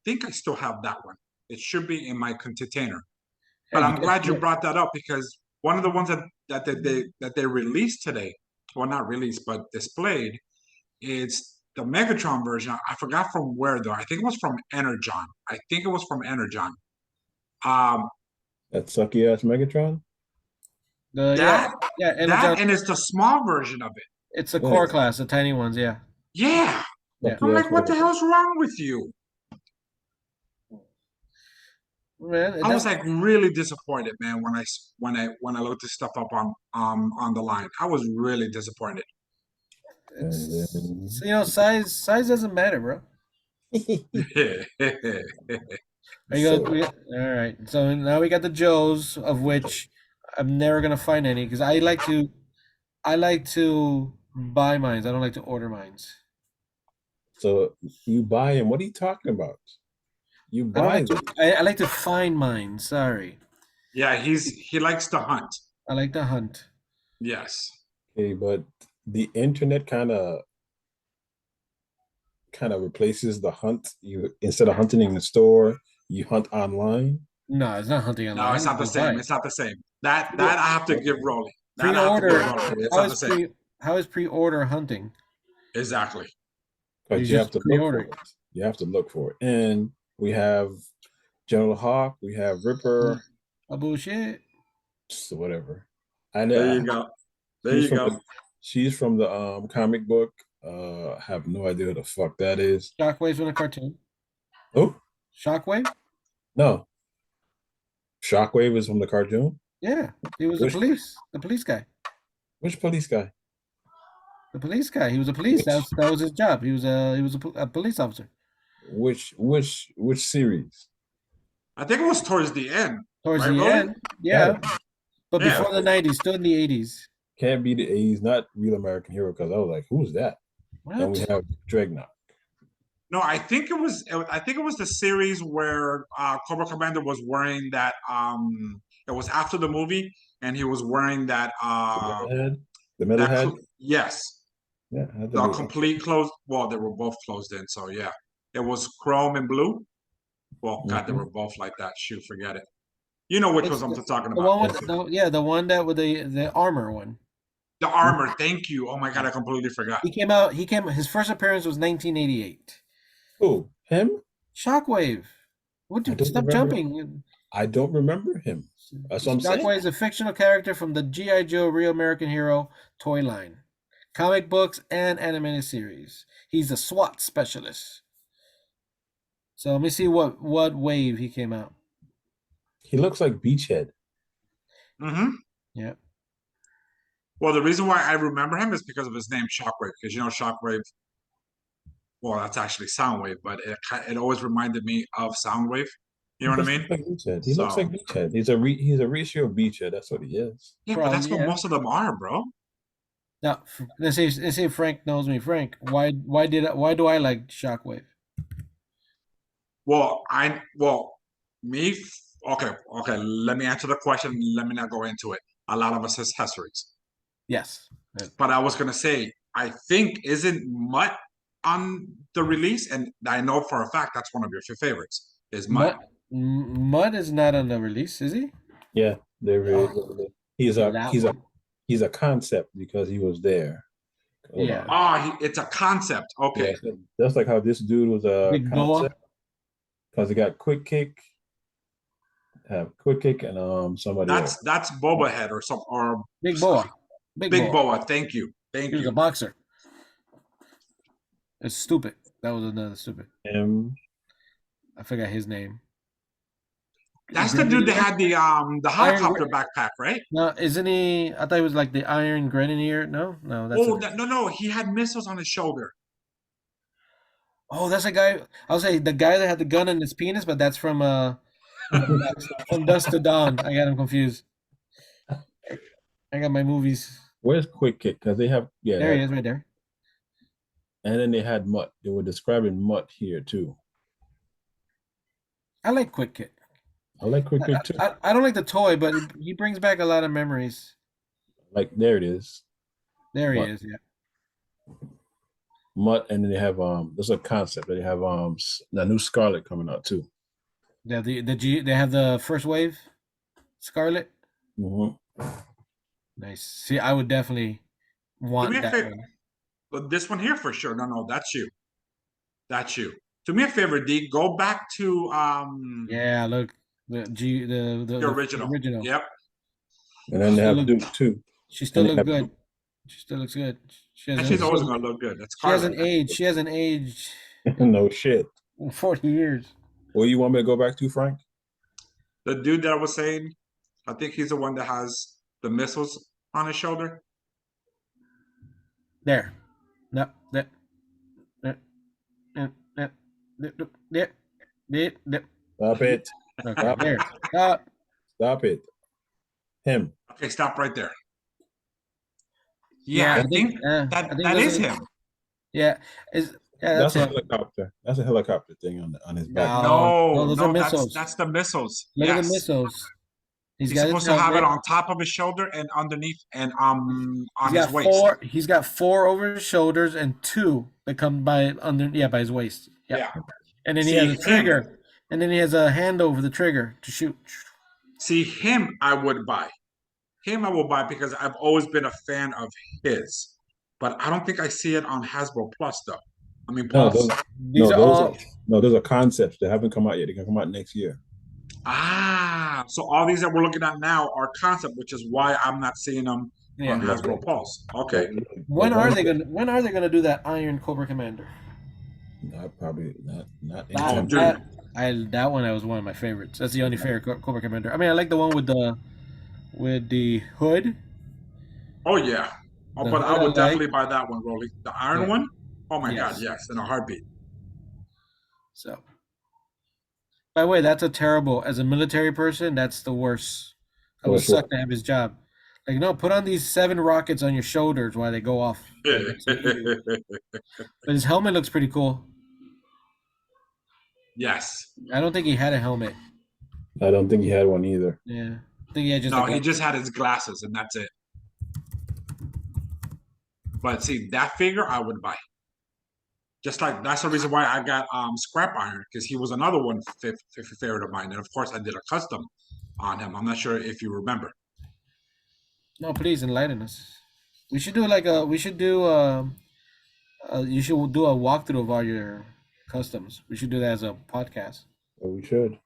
think I still have that one. It should be in my container. But I'm glad you brought that up because one of the ones that they released today, well, not released but displayed, is the Megatron version. I forgot from where though. I think it was from Energon. that sucky ass Megatron. That Energon, and it's the small version of it. it's the core class, the tiny ones. Yeah. Yeah. Yeah. I'm like, what the hell's wrong with you? Man, I was like really disappointed, man, when I looked this stuff up on the line. I was really disappointed. Size doesn't matter, bro. All right. So now we got the Joes, of which I'm never gonna find any because I like to buy mines. I don't like to order mines. So you buy them. What are you talking about? You I buy don't them. I like to find mines. Sorry. Yeah, he likes to hunt. I like to hunt. Yes. Okay, but the internet kind of replaces the hunt. You instead of hunting in the store, you hunt online. No, it's not hunting online. No, it's not the same. It's not the same. That I have to give Rolly. Pre-order. It's not the same. How is pre-order hunting? Exactly. But you have to look for it. You have to look for it. And we have General Hawk, we have Ripper. Oh, bullshit. So whatever. There you go. There you go. She's from the comic book. Have no idea what the fuck that is. Shockwave's in a cartoon. Oh? Shockwave? No. Shockwave is from the cartoon? Yeah. He was the police guy. Which police guy? The police guy. He was a police. That was his job. He was a police officer. Which series? I think it was towards the end. Towards the end, yeah. But before the 90s, still in the 80s. Can't be the 80s, not Real American Hero, because I was like, who's that? What? Then we have Dreadnought. No, I think it was the series where Cobra Commander was wearing that It was after the movie, and he was wearing that Head, the middle head. yes, Yeah, I had to the be- complete closed. Well, they were both closed in, so yeah, it was chrome and blue. Well, God, they Mhm. were both like that. Shoot, forget it. You know which It's ones I'm talking the about. one with the one that with the armor one. The armor. Thank you. Oh my God, I completely forgot. He came out. His first appearance was 1988. Who? Him? Shockwave. What? I don't Stop remember. jumping. I don't remember him. That's what I'm saying. Shockwave is a fictional character from the G.I. Joe Real American Hero toy line, comic books, and animated series. He's a SWAT specialist. So let me see what wave he came out. He looks like Beachhead. Mm-hmm. Yeah. Well, the reason why I remember him is because of his name, Shockwave. Because Shockwave. Well, that's actually Soundwave, but it always reminded me of Soundwave. You know what I mean? Like Beachhead. He So- looks like Beachhead. He's a ratio of Beachhead. That's what he is. Yeah, but Probably, that's what yeah. most of them are, bro. Now, let's say Frank knows me. Frank, why do I like Shockwave? Well, me. Okay. Let me answer the question. Let me not go into it. A lot of us accessories, Yes. but I was gonna say, I think isn't Mutt on the release, and I know for a fact that's one of your favorites. Is Mutt? Mud is not on the release, is he? Yeah, there is. He's a That he's a one. he's a concept because he was there. Hold Yeah. on. It's a concept. Okay. Yeah, just like how this dude was a Big Boa. concept because he got quick kick, and somebody else. That's Boba Head or some or Big Boa. Big Big Boa. Boa. Thank you. Thank He was you. a boxer. It's stupid. That was another stupid. Him. I forgot his name. That's the dude that had the helicopter backpack, right? No, isn't he? I thought he was like the Iron Grenadier. No, that's Oh, no, he had missiles on his shoulder. that's a guy. I'll say the guy that had the gun in his penis, but that's from from Dusk to Dawn. I got him confused. I got my movies. Where's quick kick? Because they have There he is, right there. and then they had Mutt. They were describing Mutt here too. I like Quick Kick. I like quick kick too. I don't like the toy, but he brings back a lot of memories. Like there it is, There he Mutt. is. Yeah. Mutt, and then they have there's a concept. They have the new Scarlet coming out too. Yeah. They have the first wave, Scarlet. Mm-hmm. Nice. See, I would definitely want Do me a that favor. one. But this one here for sure. No, that's you. That's you. Do me a favor, D. Go back to Yeah. Look, the original. Yep. And then they have Look- Duke too. She still And they looks have- good. She still looks good. She And hasn't, she's always gonna look good. That's she hasn't Carla. aged. She hasn't aged No shit. in 40 years. What you want me to go back to, Frank? The dude that I was saying, I think he's the one that has the missiles on his shoulder. There. No. There. There. There. There. There. There. Stop it. Okay, there. Stop it. Him. Okay, stop right there. Yeah, I think I that think that those is are- him. Yeah. That's That's a it. helicopter. That's a helicopter thing on his back. No, those are that's missiles. that's the missiles. Look at Yes. the missiles. He's got supposed his to have it helmet. on top of his shoulder and underneath and on He's his got waist. four. He's got 4 over his shoulders and 2 that come by by his waist. Yeah. And then See, he has a him. trigger. And then he has a hand over the trigger to shoot. See, him I would buy. Him I will buy because I've always been a fan of his. But I don't think I see it on Hasbro Plus though. I mean No, Plus. These are all. those are concepts. They haven't come out yet. They can come out next year. So all these that we're looking at now are concept, which is why I'm not seeing them Yeah. on Hasbro Pulse. Okay. When are they gonna do that Iron Cobra Commander? Probably not Oh, anytime dude. That one was one of my favorites. That's the only favorite Cobra Commander. I mean, I like the one with the hood. Oh yeah. Oh, The but I hood I would like. definitely buy that one, Rolly. The iron Yeah. one? Oh my Yes. god, yes, in a heartbeat. So, by the way, that's a terrible. As a military person, that's the worst. That would For sure. suck to have his job. Like, no, put on these 7 rockets on your shoulders while they go off. But his helmet looks pretty cool. Yes. I don't think he had a helmet. I don't think he had one either. Yeah. I think he had just No, the he glasses. just had his glasses and that's it. But see, that figure I would buy. Just like that's the reason why I got Scrap Iron, because he was another one favorite of mine, and of course I did a custom on him. I'm not sure if you remember. No, please enlighten us. We should do like a. We should do. You should do a walkthrough of all your customs. We should do that as a podcast. But we should.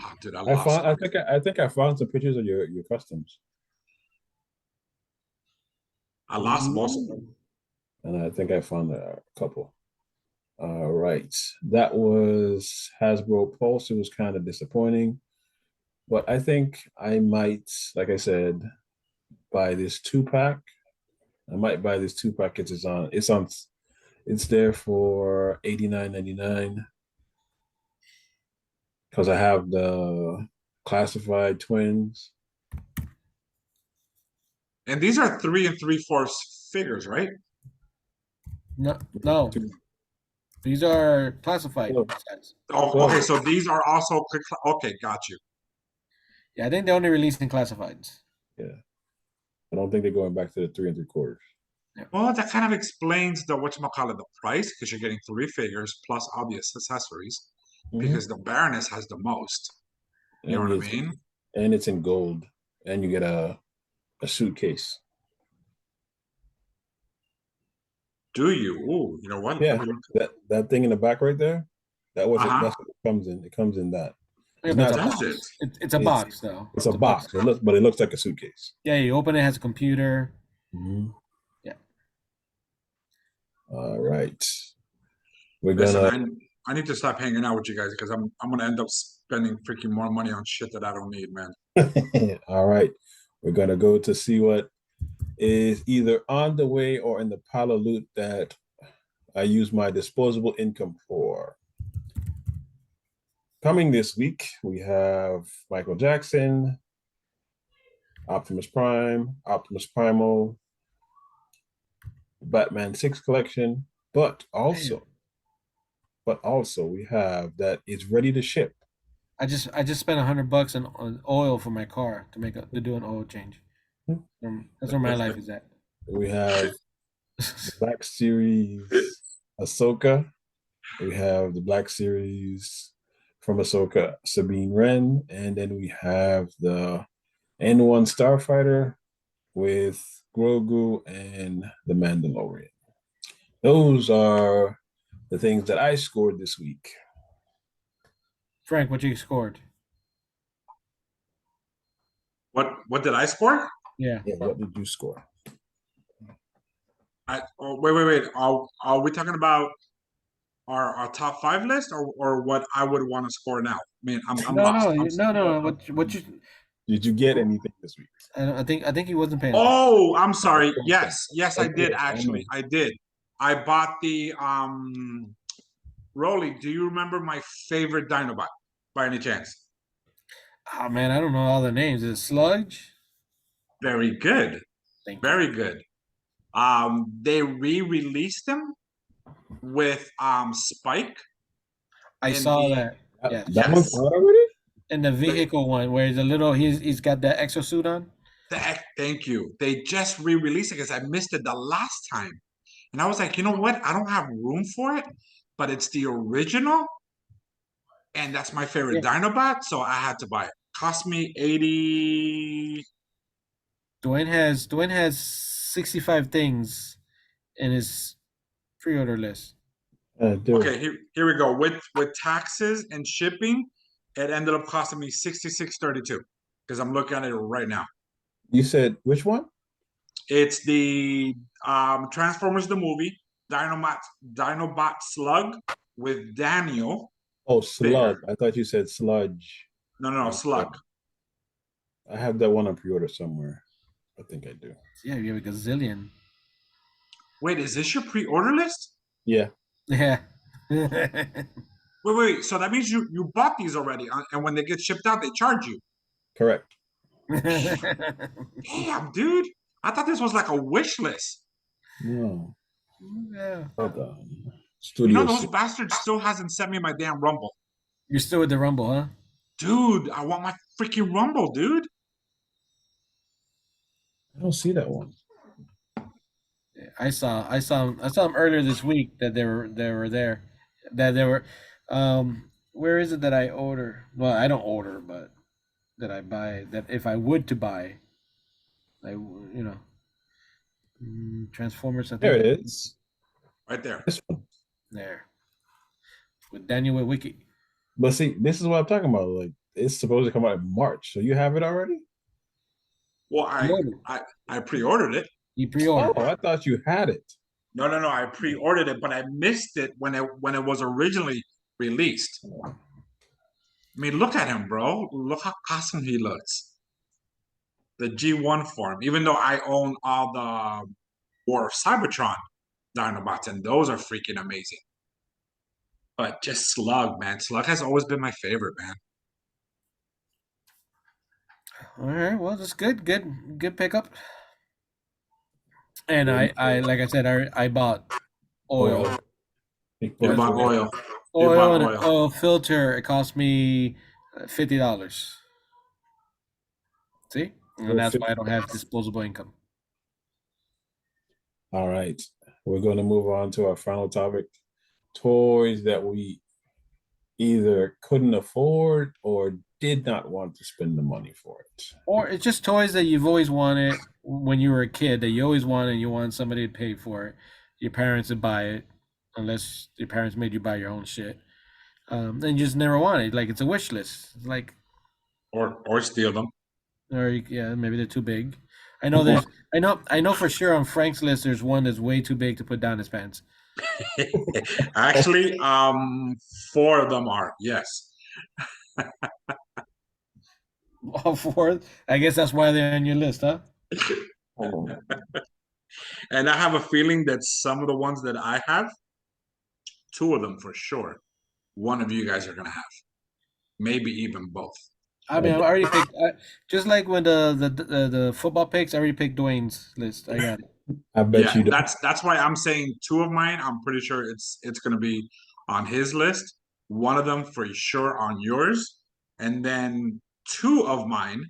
Oh, dude, I I lost found. it. I think I found some pictures of your customs, I lost most of them. and I think I found a couple. All right, that was Hasbro Pulse. It was kind of disappointing, but I think I might, like I said, buy this 2-pack. I might buy this 2-pack. It's there for $89.99 because I have the classified twins. And these are 3 3/4 figures, right? No. These are classified Oh. sets. Oh, Well- okay. So these are also okay. Got you. Yeah, I think they only released in classifieds. Yeah, I don't think they're going back to the 3 3/4. Well, that kind of explains the whatchamacallit, the price, because you're getting 3 figures plus obvious accessories. Because the Baroness has the most. You know what I mean? And it's in gold, and you get a suitcase. Do you? Ooh, you know what? Yeah, Let me look. that thing in the back right there. That's what Uh-huh. it comes in. It comes in that. Yeah, It's but it's not- a box. Does it? It's a box, though. It's a box. It looks like a suitcase. Yeah, you open it, has a computer. Yeah. All right. We're Listen, gonna. I need to stop hanging out with you guys because I'm gonna end up spending freaking more money on shit that I don't need, man. All right. We're gonna go to see what is either on the way or in the pile of loot that I use my disposable income for. Coming this week, we have Michael Jackson, Optimus Prime, Optimus Primal, Batman 6 collection, but also we have that it's ready to ship. I just spent $100 on oil for my car to do an oil change. That's where my life is at. We have the Black Series Ahsoka. We have the Black Series from Ahsoka, Sabine Wren, and then we have the N1 Starfighter with Grogu and the Mandalorian. Those are the things that I scored this week. Frank, what you scored? What did I score? Yeah. Yeah, what did you score? Wait. Are we talking about our top 5 list or what I would want to score now? I mean, I'm lost. No. What you? Did you get anything this week? I think he wasn't paying. Oh, I'm sorry. Yes, I did actually. I did. I bought the Rolly, do you remember my favorite Dinobot by any chance? Oh man, I don't know all the names. Is it Sludge? Very good. Thank you. Very good. They re-released them with Spike. I and saw the- that. Yeah. That one's out already? And the vehicle one where he's got the exosuit on. Thank you. They just re-released it because I missed it the last time. And I was like, you know what? I don't have room for it, but it's the original. And that's my favorite Dinobot, so I had to buy it. Cost me 80. Dwayne has 65 things in his pre-order list. Dude. Okay, here we go. With taxes and shipping, it ended up costing me $66.32 because I'm looking at it right now. You said which one? It's the Transformers the movie, Dinobot Slug with Daniel. Oh, Slug. Bigger. I thought you said Sludge. No, Slug. I have that one on pre-order somewhere. I think I do. Yeah, you have a gazillion. Wait, is this your pre-order list? Yeah. Yeah. Wait. So that means you bought these already, and when they get shipped out, they charge you. Correct. Damn, dude. I thought this was like a wish list. No. Yeah. Hold on. You Studio. know, those bastards still hasn't sent me my damn Rumble. You're still with the Rumble, huh? Dude, I want my freaking Rumble, dude. I don't see that one. I saw them earlier this week that they were there. That they were where is it that I order? Well, I don't order, but that I buy that if I would to buy, Transformers, I There think it is. Right there. This one. there with Daniel Wicki. But see, this is what I'm talking about. Like, it's supposed to come out in March. So you have it already? Well, I pre-ordered it. He Oh, pre-ordered. I thought you had it. No. I pre-ordered it, but I missed it when it was originally released. I mean, look at him, bro. Look how awesome he looks. The G1 form, even though I own all the War of Cybertron Dinobots, and those are freaking amazing. But just Slug, man. Slug has always been my favorite, man. All right, well, that's good pickup. And I like I said, I bought oil. You bought oil. You Oil bought and oil. an oil filter. It cost me $50. See, and that's why I don't have disposable income. All right. We're going to move on to our final topic. Toys that we either couldn't afford or did not want to spend the money for it. Or it's just toys that you've always wanted when you were a kid that you always wanted and you want somebody to pay for it. Your parents would buy it, unless your parents made you buy your own shit. And you just never wanted. Like it's a wish list. It's like, Or steal them. or yeah, maybe they're too big. I know for sure on Frank's list there's one that's way too big to put down his pants. Actually, 4 of them are, yes. All four. I guess that's why they're on your list, huh? And I have a feeling that some of the ones that I have, 2 of them for sure, one of you guys are gonna have. Maybe even both. I mean, I already picked. Just like when the football picks, I already picked Dwayne's list. I got it. I bet Yeah, you don't. that's why I'm saying 2 of mine. I'm pretty sure it's gonna be on his list. One of them for sure on yours, and then 2 of mine.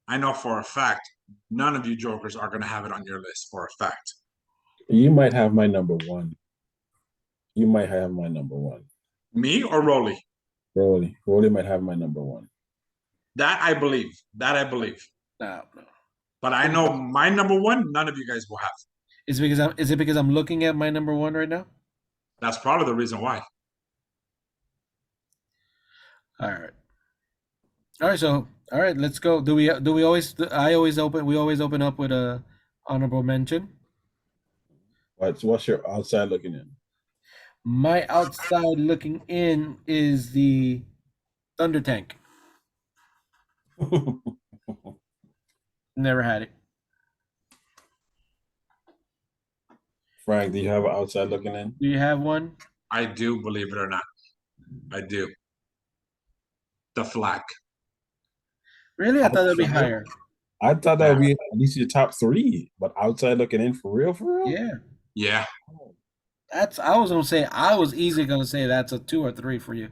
I know for a fact none of you jokers are gonna have it on your list for a fact. You might have my number one. You might have my number one. Me or Rolly? Rolly. Rolly might have my number one. That I believe. That I believe. No. But I know my number one. None of you guys will have. Is it because I'm looking at my number one right now? That's probably the reason why. All right. So all right, let's go. Do we always? We always open up with a honorable mention. What's your outside looking in? My outside looking in is the Thunder Tank. Never had it. Frank, do you have an outside looking in? Do you have one? I do, believe it or not. I do. The Flak. Really? I thought that'd be higher. I thought that would be at least your top 3, but outside looking in for real, for real? Yeah. Yeah. I was easily gonna say that's a 2 or 3 for you.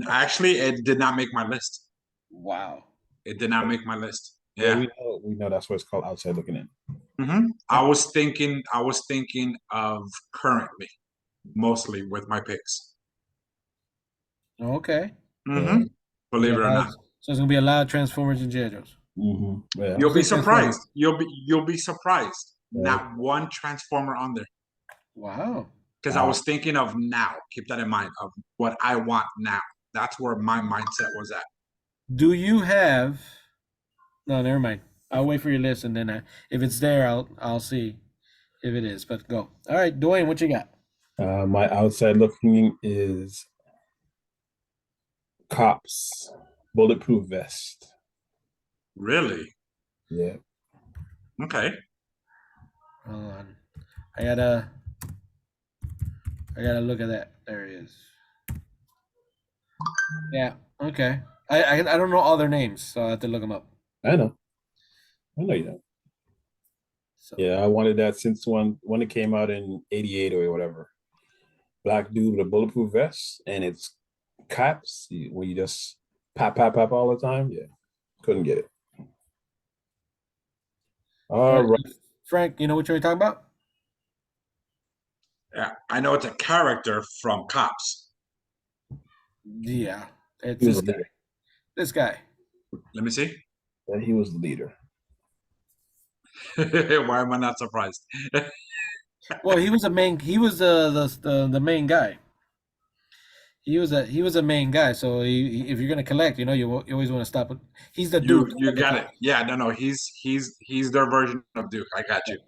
Actually, it did not make my list. Wow. It did not make my list. Yeah, Yeah. we know that's what it's called, outside looking in. I was thinking of currently, mostly with my picks. Okay. Believe it or not. So it's gonna be a lot of Transformers and G.I. Joes. Yeah. You'll be surprised. You'll be surprised. Right. Not one Transformer on there. Wow. Because I was thinking of now. Keep that in mind of what I want now. That's where my mindset was at. Do you have? No, never mind. I'll wait for your list, and then if it's there, I'll see if it is. But go. All right, Dwayne, what you got? My outside looking is Cops bulletproof vest. Really? Yeah. Okay. Hold on. I gotta look at that. There it is. Yeah. Okay. I don't know all their names, so I have to look them up. I know you know. So. Yeah, I wanted that since when it came out in '88 or whatever. Black dude with a bulletproof vest, and it's Cops where you just pop all the time. Yeah, couldn't get it. All right. Frank, you know what you're talking about? Yeah, I know it's a character from Cops. Yeah, it's He was this the guy. leader. This guy. Let me see. Yeah, he was the leader. Why am I not surprised? Well, he was a main. He was the main guy. He was a main guy. So if you're gonna collect, you always want to stop. He's the Duke. You of the got it. Cops. Yeah, no, he's their version of Duke. I got you.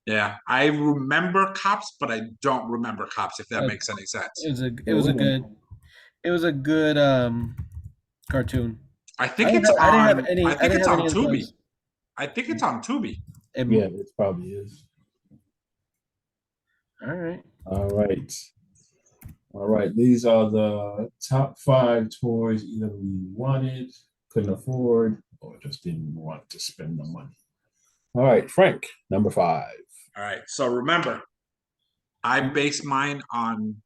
Yeah, I remember Cops, but I don't remember Cops. If that Uh, makes any sense. It was a good cartoon. I think it's I didn't have on. any. I I think didn't it's have on any Tubi. influence. I think it's on Tubi. Yeah, it probably is. All right. All right. All right. These are the top 5 toys either we wanted, couldn't afford, or just didn't want to spend the money. All right, Frank, number 5. All right. So remember, I base mine on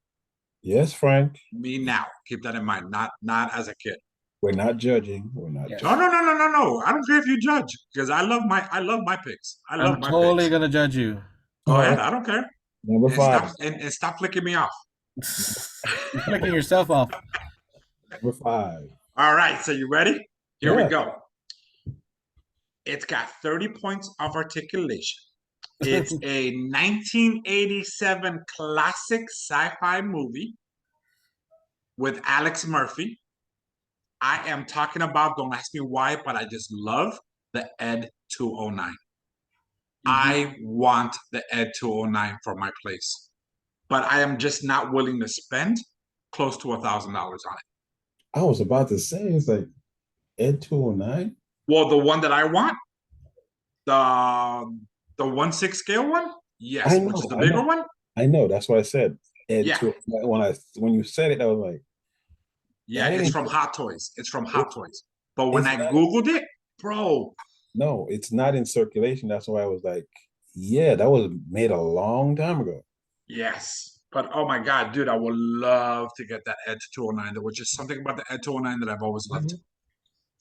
Yes, Frank. me now. Keep that in mind. Not as a kid. We're not judging. We're not Yes. No, judging. no. I don't care if you judge because I love my picks. I love I'm my totally picks. gonna judge you. Go All ahead. right, I don't care. number And 5. stop and stop flicking me off. You're flicking yourself off. Number 5. All right. So you ready? Here we Yeah. go. It's got 30 points of articulation. It's a 1987 classic sci-fi movie with Alex Murphy. I am talking about, don't ask me why, but I just love the Ed 209. I want the Ed 209 for my place, but I am just not willing to spend close to $1,000 on it. I was about to say, it's like Ed 209. Well, the one that I want, the 1/6 scale one, yes, I which know, is the I bigger know. one. I know. That's why I said Ed Yeah. 209. When you said it, I was like, Yeah, That it's ain't- from Hot Toys. It's from Hot Toys. But when it's I not- Googled it, bro, no, it's not in circulation. That's why I was like, yeah, that was made a long time ago. yes. But oh my God, dude, I would love to get that Ed 209. There was just something about the Ed 209 that I've always loved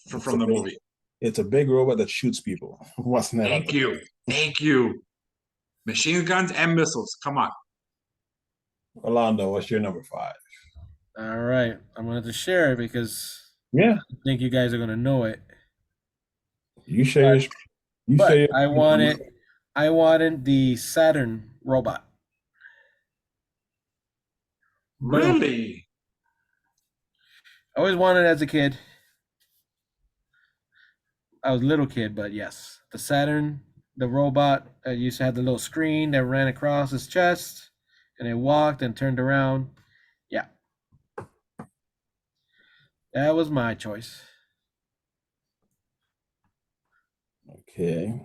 from the movie. It's a big robot that shoots people. What's that? Thank you. Thank you. Machine guns and missiles. Come on. Orlando, what's your number 5? All right. I'm gonna have to share it because Yeah, I think you guys are gonna know it. you share. You But share. I wanted the Saturn robot. Boom. Really? I always wanted it as a kid. I was a little kid, but yes, the Saturn, the robot used to have the little screen that ran across his chest, and it walked and turned around. Yeah, that was my choice. Okay.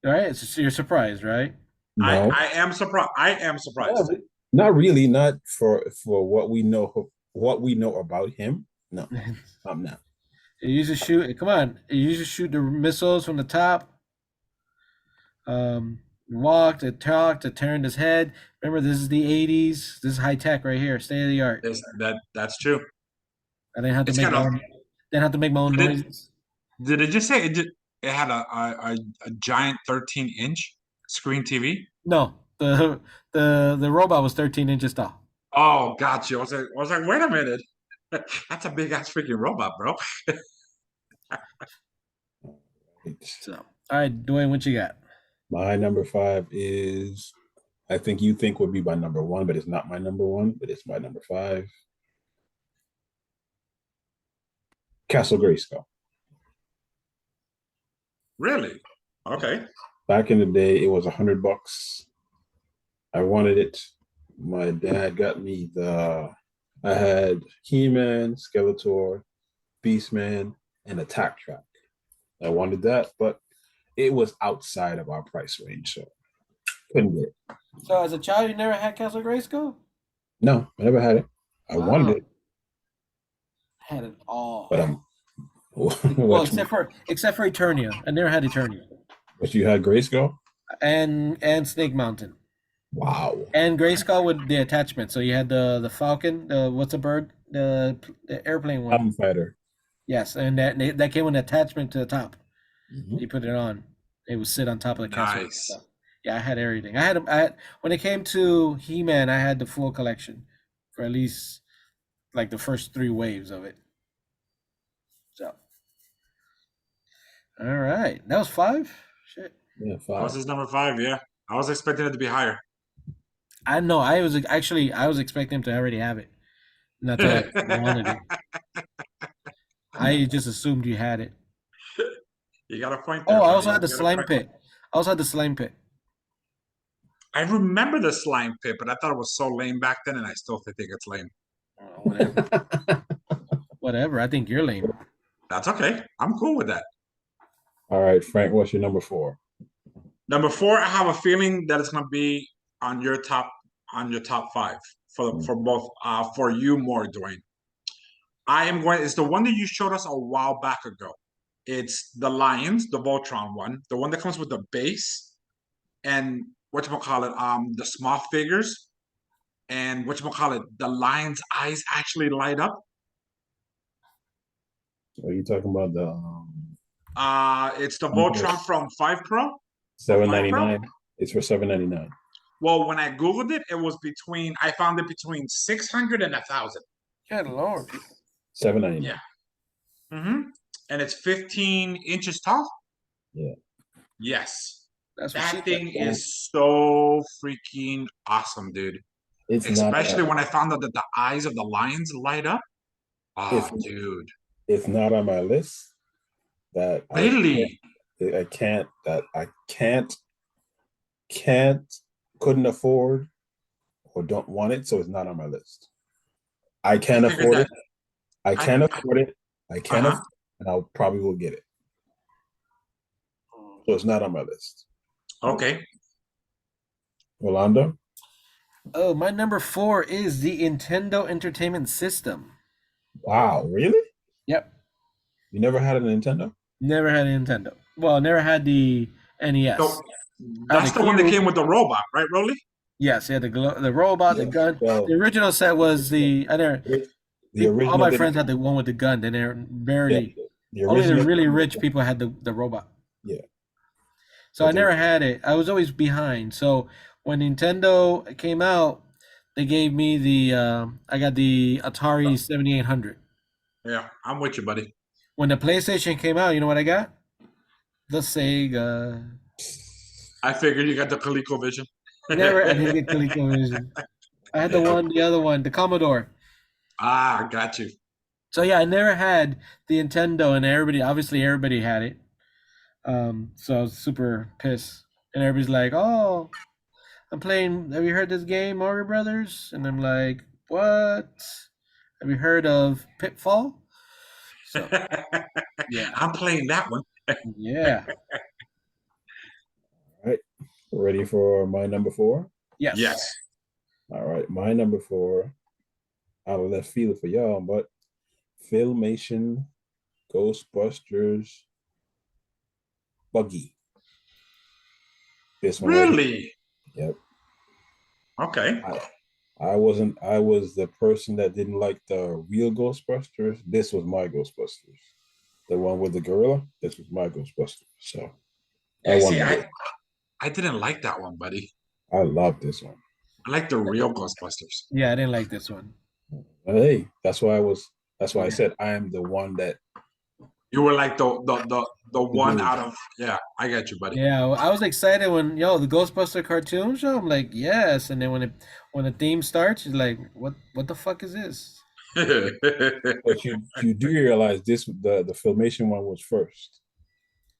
All right, so you're surprised, right? No, I am surprised. I am surprised. not really. Not for what we know. What we know about him. No, I'm not. It used to shoot. Come on, it used to shoot the missiles from the top. Walked, it talked, it turned his head. Remember, this is the '80s. This is high tech right here, state of the art. That's true. I didn't have to It's make. kinda- Didn't have to make my own Did it- noises. Did it just say it had a giant 13-inch screen TV? No, the robot was 13 inches tall. Oh, gotcha. I was like, wait a minute. That's a big ass freaking robot, bro. So, all right, Dwayne, what you got? My number 5 is, I think you think would be my number 1, but it's not my number 1, but it's my number 5. Castle Grayskull. Really? Okay. Back in the day, it was $100. I wanted it. My dad got me I had He-Man, Skeletor, Beastman, and Attack Track. I wanted that, but it was outside of our price range, so couldn't get it. So, as a child, you never had Castle Grayskull? No, I never had it. I Wow. wanted it, Had it all. but I'm. Well, except for Eternia. I never had Eternia. But you had Grayskull? And Snake Mountain. Wow. And Grayskull with the attachment. So you had the Falcon, what's a bird? The airplane one. Fighter. Yes, and that came with an attachment to the top. Mhm. You put it on. It would sit on top of the castle. Nice. Yeah, I had everything. I had when it came to He-Man, I had the full collection for at least like the first 3 waves of it. So, all right, that was 5. Shit, Yeah, That was 5. his number 5. Yeah, I was expecting it to be higher. I know. I was expecting him to already have it, not to like wanted it. I just assumed you had it. You got a point Oh, there. I buddy. also had the You got a slime point. pit. I also had the slime pit. I remember the slime pit, but I thought it was so lame back then, and I still think it's lame. Whatever. Whatever. I think you're lame. That's okay. I'm cool with that. All right, Frank, what's your number 4? Number 4, I have a feeling that it's gonna be on your top 5 for both for you more, Dwayne. I am going. It's the one that you showed us a while back ago. It's the Lions, the Voltron one, the one that comes with the base and whatchamacallit, the small figures and whatchamacallit, the lion's eyes actually light up. Are you talking about the It's the Voltron from 5 Pro. 7.99? It's for 7.99. Well, when I Googled it, I found it between 600 and 1,000. Good lord. 7.99. Yeah. And it's 15 inches tall. Yeah. Yes. That's what That she thing said. is so freaking awesome, dude. It's Especially not. when I found out that the eyes of the lions light up. Oh, dude. It's not on my list. That Really? I can't. That I can't. Couldn't afford, or don't want it, so it's not on my list. I can afford it. I can afford it. I can afford it, and I'll probably will get it. So it's not on my list. Okay. Rolando? Oh, my number 4 is the Nintendo Entertainment System. Wow, really? Yep. You never had a Nintendo? Never had a Nintendo. Well, never had the NES. So that's the one that came with the robot, right, Rolly? Yes, yeah, the robot, the gun. Well, the original set was the I never. the original. All my friends had the one with the gun. Then they're barely. The Only the original, really rich people had the robot. Yeah. So I never had it. I was always behind. So when Nintendo came out, they gave me I got the Atari 7800. Yeah, I'm with you, buddy. When the PlayStation came out, you know what I got? The Sega. I figured you got the ColecoVision. Never. I didn't get ColecoVision. I had the other one, the Commodore. Ah, got you. So yeah, I never had the Nintendo, and everybody had it. So I was super pissed, and everybody's like, "Oh, I'm playing. Have you heard this game, Mario Brothers?" And I'm like, "What? Have you heard of Pitfall?" So yeah, I'm playing that one. yeah, All right. Ready for my number 4? yes, Yes. All right. My number 4, out of left field for y'all, but Filmation Ghostbusters Buggy. This one. Really? Yep. Okay. I was the person that didn't like the real Ghostbusters. This was my Ghostbusters. The one with the gorilla, this was my Ghostbusters. So I didn't like that one, buddy. I love this one. I like the real Ghostbusters. yeah. I didn't like this one. And hey, that's why I said I am the one that You were like the one out of I got you, buddy. Yeah, I was excited when the Ghostbuster cartoon show. I'm like, yes, and then when the theme starts, it's like, what the fuck is this? but you do realize the Filmation one was first.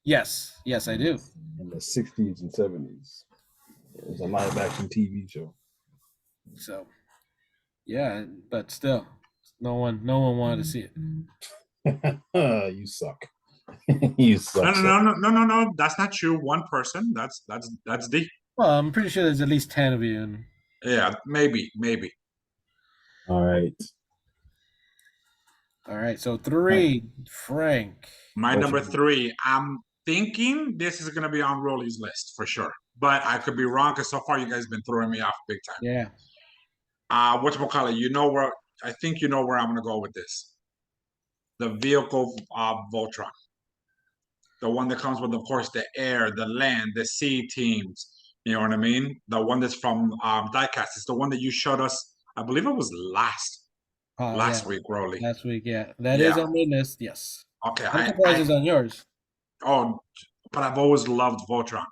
Yes, I do. In the 60s and 70s. It was a live action TV show. So, yeah, but still, no one wanted to see it. You suck. You suck. No. That's not true. One person. That's D. Well, I'm pretty sure there's at least 10 of you. And Yeah, maybe. All right. all right, so 3, Frank. My number 3. I'm thinking this is gonna be on Rolly's list for sure, but I could be wrong because so far you guys been throwing me off big time. Yeah. Whatchamacallit? I think you know where I'm gonna go with this. The vehicle Voltron. The one that comes with, of course, the air, the land, the sea teams. You know what I mean? The one that's from Diecast. It's the one that you showed us. I believe it was last Yeah, week, Rolly. last week. Yeah, that is Yeah. on my list. Yes. Okay, I'm surprised it's on yours. but I've always loved Voltron.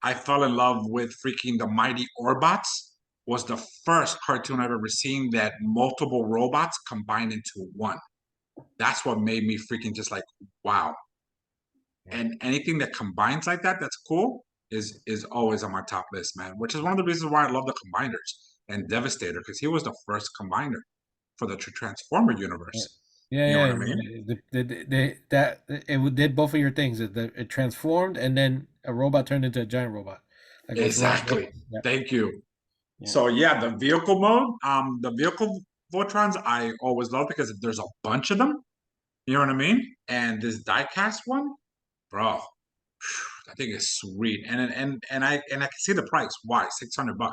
I fell in love with freaking the Mighty Orbots. Was the first cartoon I've ever seen that multiple robots combined into one. That's what made me freaking just like, wow. And anything that combines like that, that's cool, is always on my top list, man. Which is one of the reasons why I love the Combiners and Devastator, because he was the first combiner for the Transformer universe. Yeah, You know yeah. what I mean? It did both of your things. It transformed, and then a robot turned into a giant robot. Like what's wrong? Exactly. Yeah. Thank you. Yeah. So yeah, the vehicle mode, the vehicle Voltrons, I always love because there's a bunch of them. You know what I mean? And this diecast one, bro, I think it's sweet. And I can see the price. Why? $600.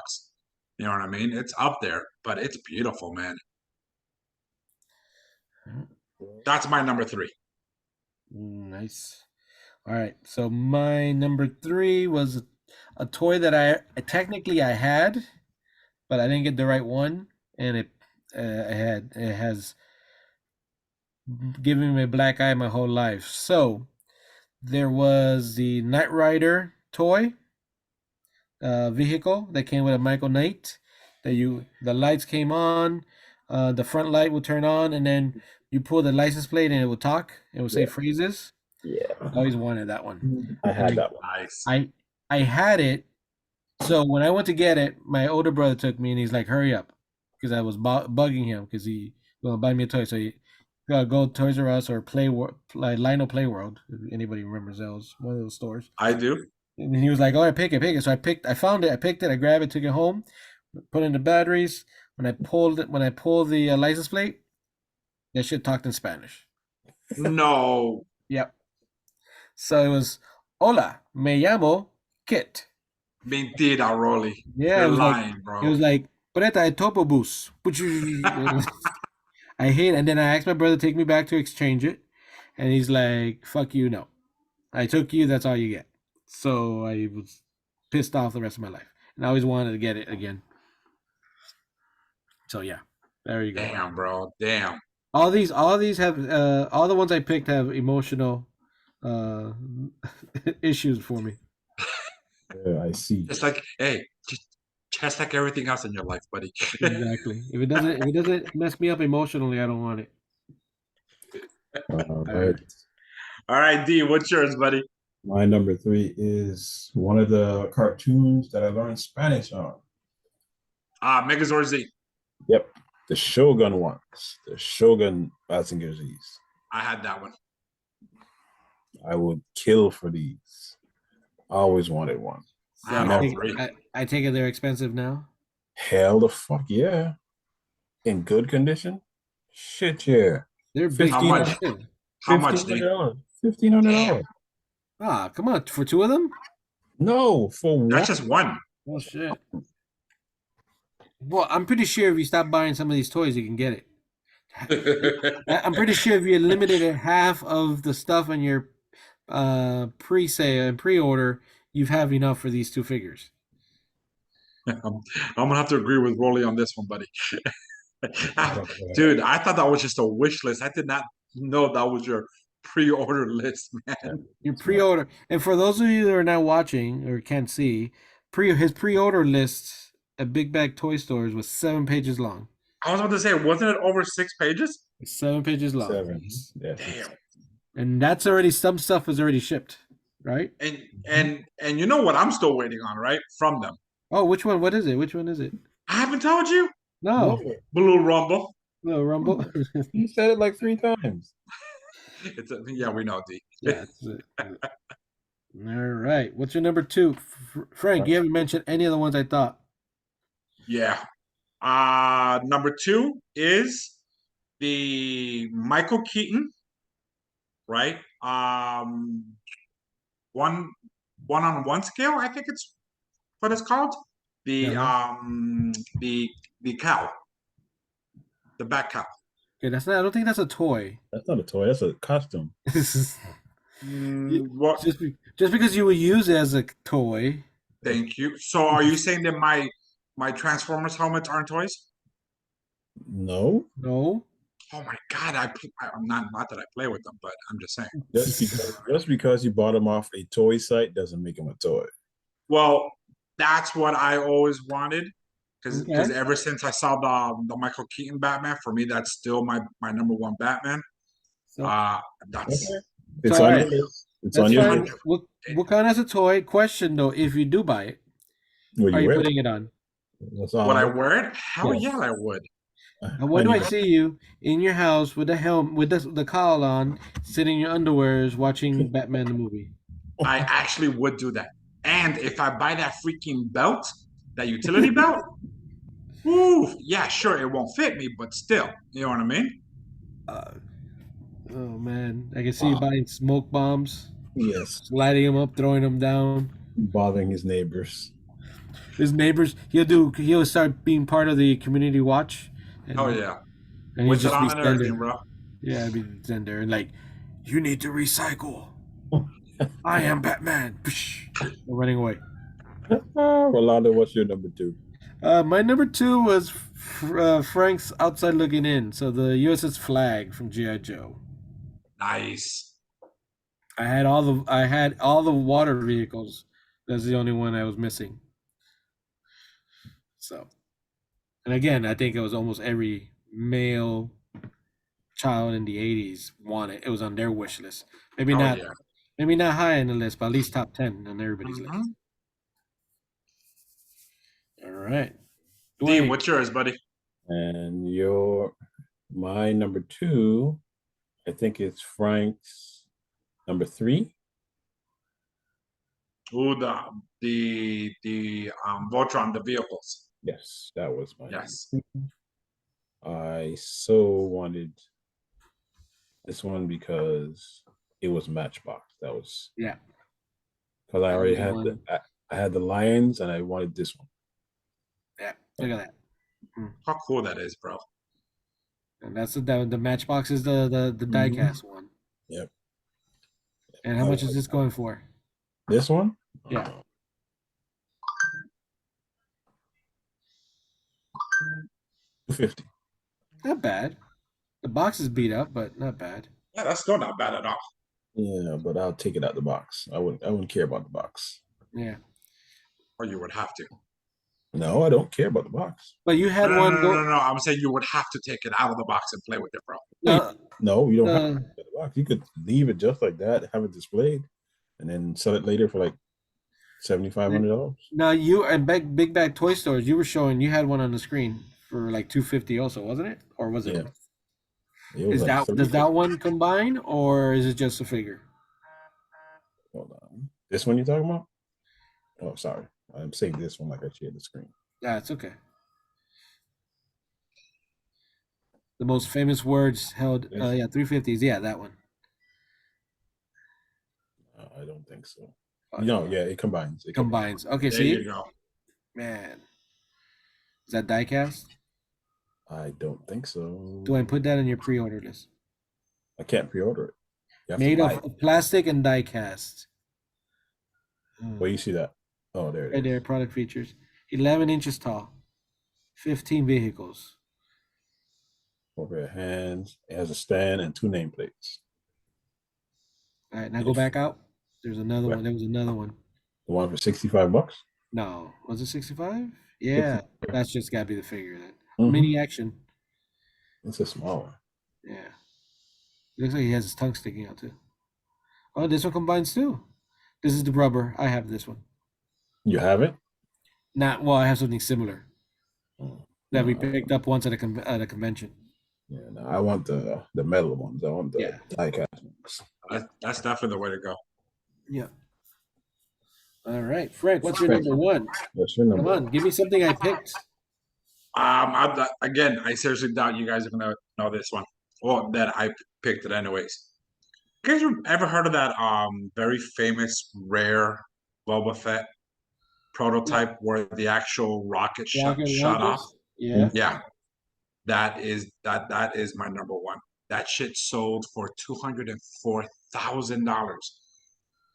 You know what I mean? It's up there, but it's beautiful, man. That's my number 3. Nice. All right. So my number 3 was a toy that I had, but I didn't get the right one, and it has given me a black eye my whole life. So there was the Knight Rider toy vehicle that came with a Michael Knight. The lights came on, the front light would turn on, and then you pull the license plate and it would talk. It would say Yeah. phrases. Yeah. I always wanted that one. I had that one. Nice. I had it. So when I went to get it, my older brother took me and he's like, "Hurry up," because I was bugging him because he will buy me a toy. So you gotta go to Toys R Us or like Lionel Play World. If anybody remembers those, one of those stores. I do. And he was like, "Oh, I pick it." So I found it. I picked it. I grabbed it, took it home, put in the batteries. When I pulled the license plate, that shit talked in Spanish. No. Yep. So it was, "Hola, me llamo Kit." Mentira, Rolly. Yeah, You're it was lying, bro. It was like, "Preta el Topobus." I hate it. And then I asked my brother to take me back to exchange it. And he's like, "Fuck you, no. I took you, that's all you get." So I was pissed off the rest of my life. And I always wanted to get it again. So yeah, there you go. Damn, bro. Damn. All these have all the ones I picked have emotional issues for me. Yeah, I see. It's like, hey, just like everything else in your life, buddy. Exactly. If it doesn't mess me up emotionally, I don't want it. All right. All right, D, what's yours, buddy? My number 3 is one of the cartoons that I learned Spanish on. Megazord Z. Yep. The Shogun ones. The Shogun Mazinger Z's. I had that one. I would kill for these. I always wanted one. I had I all know. 3. I take it they're expensive now. Hell the fuck yeah. In good condition? Shit yeah. They're big. How much? How much, D? $1,500. Ah, come on, for 2 of them? No, for what? That's just one. Oh shit. Well, I'm pretty sure if you stop buying some of these toys, you can get it. I'm pretty sure if you limited at half of the stuff in your pre-sale and pre-order, you have enough for these 2 figures. I'm gonna have to agree with Rolly on this one, buddy. Dude, I thought that was just a wish list. I did not know that was your pre-order list, man. Your pre-order, and for those of you that are now watching or can't see, his pre-order list at Big Bag Toy Stores was 7 pages long. I was about to say, wasn't it over 6 pages? It's 7 pages long. 7. Yes. Damn. And that's already, some stuff is already shipped, right? And you know what I'm still waiting on, right? From them. Oh, which one? What is it? Which one is it? I haven't told you. No, Blue Rumble. no Rumble. He said it like 3 times. Yeah, we know, D. Yeah. All right. What's your number 2, Frank? You haven't mentioned any of the ones I thought. Yeah. Number 2 is the Michael Keaton, right? 1-on-1 scale, I think it's what it's called. The cow, the bat cow. Okay, that's not. I don't think that's a toy. That's not a toy. That's a costume. What? Just because you would use it as a toy. Thank you. So, are you saying that my Transformers helmets aren't toys? No, No. Oh my God! I'm not that I play with them, but I'm just saying. just because you bought them off a toy site doesn't make them a toy. Well, that's what I always wanted, because Okay. ever since I saw the Michael Keaton Batman, for me that's still my number one Batman. So, That's Okay. It's all on right. your list. It's That's on your fine. list. We'll count as a toy. Question though, if you do buy it, Will are you you wear it? putting it on? That's would I all. wear it? Hell Yes. yeah, I would. And when do I see you in your house with the helm, with the cowl on, sitting in your underwears, watching Batman the movie? I actually would do that. And if I buy that freaking belt, that utility belt, ooh, yeah, sure, it won't fit me, but still, you know what I mean? Uh, oh man, I can see you buying smoke bombs, Yes, lighting them up, throwing them down. bothering his neighbors. His neighbors, he'll start being part of the community watch. And, Oh yeah, and he'll with it just be on and everything, standing. bro. Yeah, be standing there and like, you need to recycle. I am Batman. They're running away. Rolando, what's your number two? My number two was Frank's Outside Looking In. So the USS Flag from GI Joe. Nice. I had all the water vehicles. That's the only one I was missing. So, and again, I think it was almost every male child in the '80s wanted. It was on their wish list. Maybe Oh not. yeah. Maybe not high on the list, but at least top 10 on everybody's Mhm. list. All right. Dean, Dwayne. what's yours, buddy? And my number two, I think it's Frank's number three. Ooh, the Voltron, the vehicles. Yes, that was my Yes. number two. I so wanted this one because it was Matchbox. That was Yeah. because I That already was the had one. I had the Lions and I wanted this one. Yeah. Look at that. How cool that is, bro. And that's the Matchbox is the diecast one. Yep. And how much is this going for? This one? Yeah. $250. Not bad. The box is beat up, but not bad. Yeah, that's still not bad at all. Yeah, but I'll take it out the box. I wouldn't care about the box. Yeah. Or you would have to. No, I don't care about the box. But you had No, one no, go. no, no, no. I'm saying you would have to take it out of the box and play with it, bro. No, you don't have to uh, take the box. You could leave it just like that, have it displayed, and then sell it later for like $7,500. now you and Big Bag Toy Stores, you were showing you had one on the screen for like $250 also, wasn't it? Or was it? Yeah. It was Is like does that one combine or is it just a figure? Hold on. This one you're talking about? Oh, sorry. I'm saying this one like I shared the screen. That's okay. The most famous words held. Yes. Yeah, 350s. Yeah, that one. I don't think so. No, yeah, it combines. Combines. Okay, There see, you go. man, is that diecast? I don't think so. Do I put that in your pre-order list? I can't pre-order it. You have Made to buy of plastic and diecast. Where you see that? Oh, there it Right is. there, product features. 11 inches tall. 15 vehicles. Overhead hands. It has a stand and 2 nameplates. All right, now go back out. There's another Right. one. There was another one. The one for $65. No, was it 65? Yeah, that's just got to be the figure then. Mhm. Mini action. It's a small one. Yeah. Looks like he has his tongue sticking out too. Oh, this one combines too. This is the rubber. I have this one. You have it? Not well. I have something similar that we No, picked up once at a convention. Yeah, no, I want the metal ones. I want the Yeah. die-cast ones. That's definitely the way to go. Yeah. All right, Frank. What's your Frank. number one? What's your number? Come on, give me something I picked. Again, I seriously doubt you guys are gonna know this one. Well, that I picked it anyways. You guys ever heard of that very famous rare Boba Fett prototype where the actual rocket shot Rocket off? launchers? Yeah. Yeah, that is my number one. That shit sold for $204,000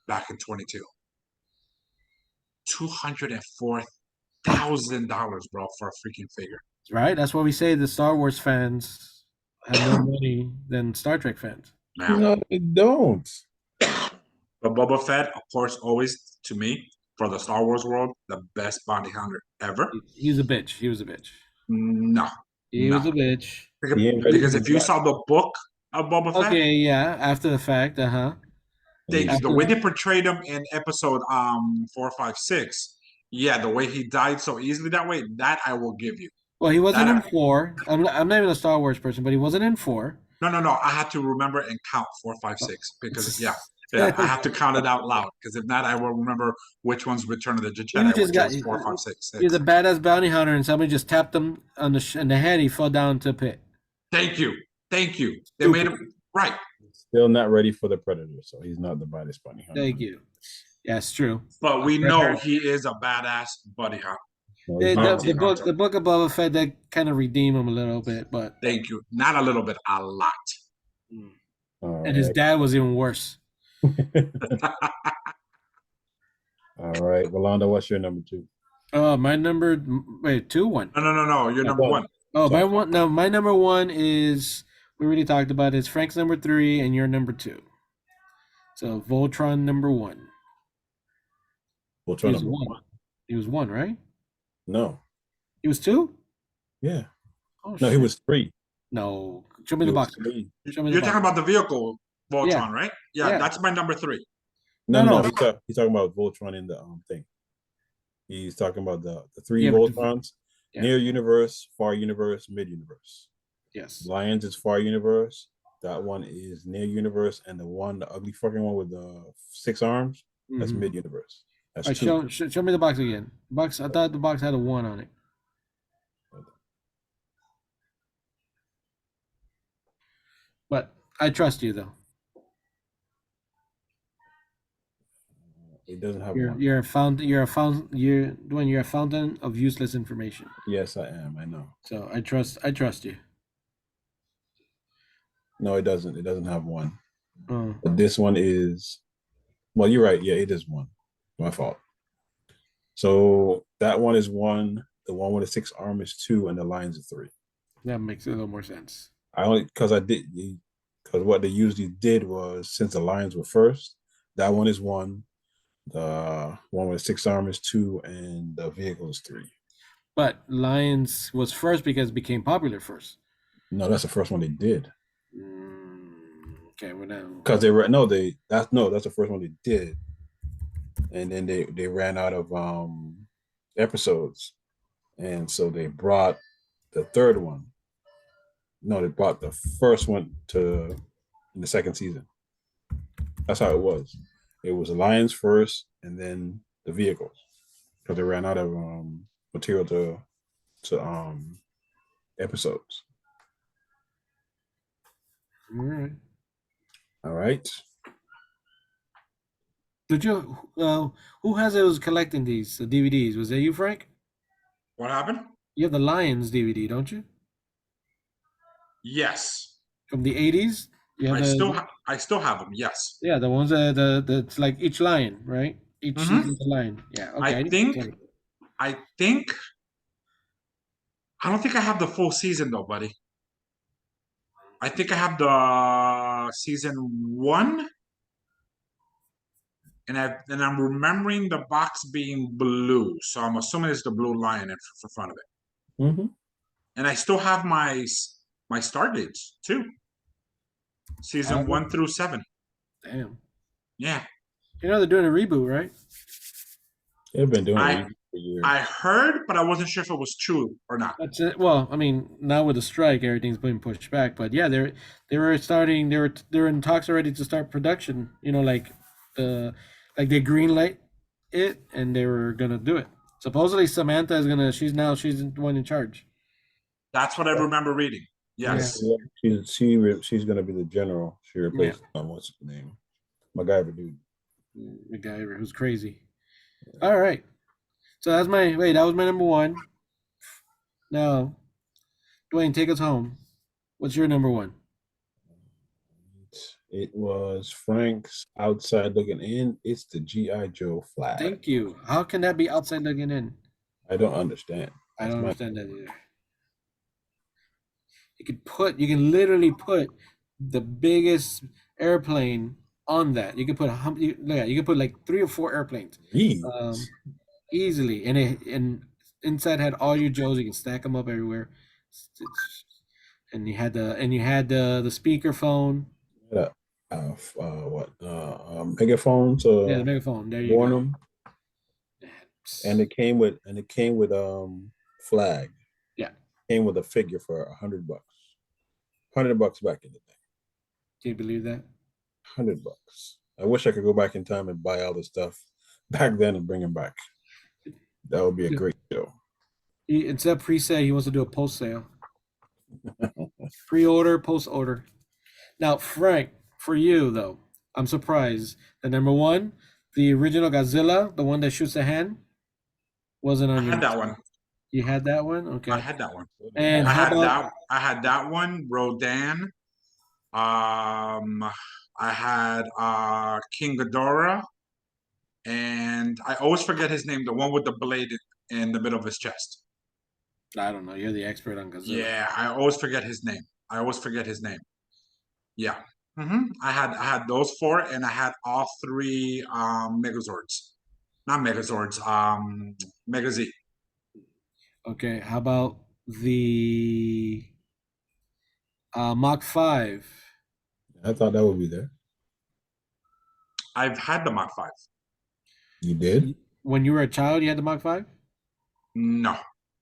back in 22. $204,000, bro, for a freaking figure. Right? That's why we say the Star Wars fans have more money than Star Trek fans. Now, No, they don't. but Boba Fett, of course, always to me for the Star Wars world, the best bounty hunter ever. He was a bitch. He was a bitch. No, He was a bitch. because if you saw the book of Boba Fett, Okay, yeah. After the fact, the way they portrayed him in episode 4, 5, 6, yeah, the way he died so easily that way, that I will give you. Well, he wasn't That in 4. I'm not even a Star Wars person, but he wasn't in 4. No. I had to remember and count 4, 5, 6 because I have to count it out loud because if not, I will remember which one's Return of the Jedi. You just got 4, 5, 6. He's a badass bounty hunter, and somebody just tapped him on in the head. He fell down to a pit. Thank you. They made him right. Still not ready for the Predator, so he's not the baddest bunny hunter. Thank you. Yeah, it's true. But we know he is a badass buddy hunter. No, The, he's not. the book, the book of Boba Fett, that kind of redeemed him a little bit, but Thank you. Not a little bit, a lot. All and his right. dad was even worse. All right, Rolando, what's your number 2? My number, wait, 2, 1. No. You're number 1. Oh, my number 1 is, we already talked about it. It's Frank's number 3 and your number 2. So Voltron number 1. We'll try He was number 1. 1. He was 1, right? No. He was 2? Yeah. Oh, No, he shit. was 3. No. Show me He the was box. 3. Show me the You're box. talking about the vehicle Voltron, Yeah. right? Yeah, Yeah. that's my number 3. No. No. He's talking about Voltron in the thing. He's talking about the 3 Yeah, but Voltrons: yeah. near universe, far universe, mid universe. Yes. Lions is far universe. That one is near universe, and the ugly fucking one with the 6 arms, that's Mhm. mid universe. That's All right, 2. show me the box again. Box. I thought the box had a 1 on it. But I trust you, though. It doesn't have You're one. you're a fountain. You're a fountain of useless information. Yes, I am. I know. So I trust you. No, it doesn't. It doesn't have one. Oh, But this one is. Well, you're right. Yeah, it is 1. My fault. So that one is 1. The one with the 6 arm is 2, and the lions are 3. that makes a little more sense. Because what they usually did was, since the lions were first, that one is 1. The one with the 6 arm is 2, and the vehicle is 3. But Lions was first because it became popular first. No, that's the first one they did. Okay, well now. Because that's the first one they did, and then they ran out of episodes, and so they brought the third one. No, they brought the first one in the second season. That's how it was. It was the lions first, and then the vehicles, because they ran out of material to episodes. All right. All right. Did you? Who was collecting these DVDs? Was that you, Frank? What happened? You have the Lions DVD, don't you? Yes. From the 80s. Yeah. I still have them. Yes. Yeah, the ones that it's like each lion, right? Each Mhm. season's a lion. Yeah. Okay. I don't think I have the full season though, buddy. I think I have the season 1, and I'm remembering the box being blue, so I'm assuming it's the blue lion in front of it. Mm-hmm. And I still have my Stargates too, season 1 through 7. Damn. Yeah, You know they're doing a reboot, right? They've been doing I- it for years. I heard, but I wasn't sure if it was true or not. That's it. Well, I mean, now with the strike, everything's being pushed back. But yeah, they were in talks already to start production. You know, like they greenlight it, and they were gonna do it. Supposedly Samantha is gonna. She's the one in charge. That's what I remember reading. Yes. Yeah, she's gonna be the general. She replaced what's his name? MacGyver dude. MacGyver, who's crazy. All right, so that was my number 1. Now, Dwayne, take us home. What's your number 1? It was Frank's outside looking in. It's the GI Joe flag. Thank you. How can that be outside looking in? I don't understand. I That's don't my- understand that either. You can literally put the biggest airplane on that. You can put you can put like 3 or 4 airplanes Jeez. easily, and inside had all your Joes. You can stack them up everywhere. And you had the speaker phone. Megaphone to Yeah, the megaphone. There you warn go. them. And it came with flag. Yeah. Came with a figure for $100. $100 back in the day. Can you believe that? $100. I wish I could go back in time and buy all the stuff back then and bring them back. That would be a great show. Instead of pre-sale, he wants to do a post sale. Pre-order, post-order. Now, Frank, for you though, I'm surprised that number 1, the original Godzilla, the one that shoots the hand, wasn't I on your had that list. one. You had that one? Okay. I had that one. And I how had about that one. Rodan. I had King Ghidorah, and I always forget his name. The one with the blade in the middle of his chest. I don't know. You're the expert on Godzilla. Yeah, I always forget his name. Yeah. I had those 4, and I had all 3 Megazords. Not Megazords. Mega Z. Okay. How about the Mach 5? I thought that would be there. I've had the Mach 5. You did? When you were a child, you had the Mach 5? No,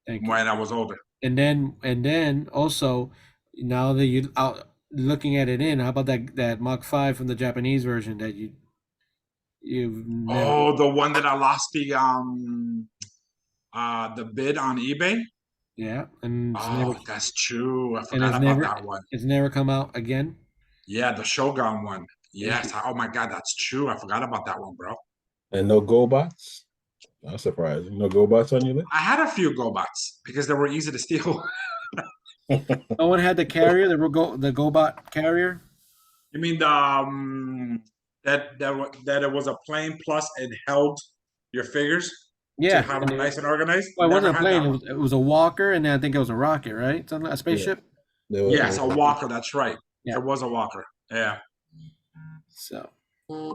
Thank you. when I was older. And then also, now that you out looking at it how about that Mach 5 from the Japanese version that you've never? Oh, the one that I lost the bid on eBay. Yeah, and That's true. I and forgot about that one. It's never come out again. Yeah, the Shogun one. Yes. Oh my God, that's true. I forgot about that one, bro. And no GoBots? That's surprising. No GoBots on your list? I had a few GoBots because they were easy to steal. No one had the carrier, the GoBot carrier. You mean the that it was a plane plus it held your figures Yeah, to have them nice and organized? well, it Never wasn't a had plane. that one. It was a walker, and then I think it was a rocket, right? Something, a spaceship. Yes, a walker. That's right. Yeah. It was a walker. Yeah. So I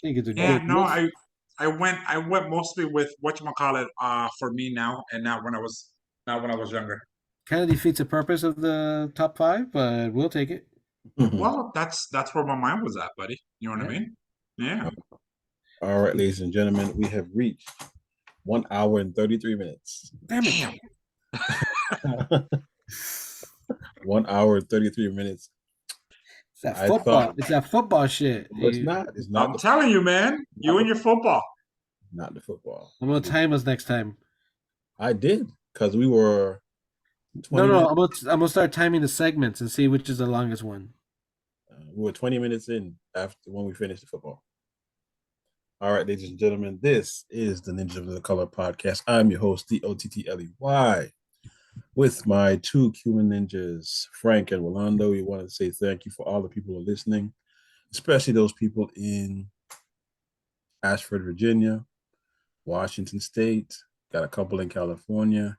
think it's a Yeah. good No, list. I went mostly with whatchamacallit for me now and not when I was younger. Kind of defeats the purpose of the top 5, but we'll take it. Well, that's where my mind was at, buddy. You know what I mean? Yeah. All right, ladies and gentlemen, we have reached 1 hour and 33 minutes. Damn it! Damn. 1 hour and 33 minutes. It's that I football. thought- It's that football shit. No, it's not. It's I'm not. telling you, man. You and your football. Not the football. I'm gonna time us next time. I did because we were. 20 No, minutes, I'm gonna start timing the segments and see which is the longest one. we were 20 minutes in after when we finished the football. All right, ladies and gentlemen, this is the Ninja of the Color podcast. I'm your host, DOTTLEY, with my 2 Cuban ninjas, Frank and Rolando. We want to say thank you for all the people who are listening, especially those people in Ashford, Virginia, Washington State, got a couple in California,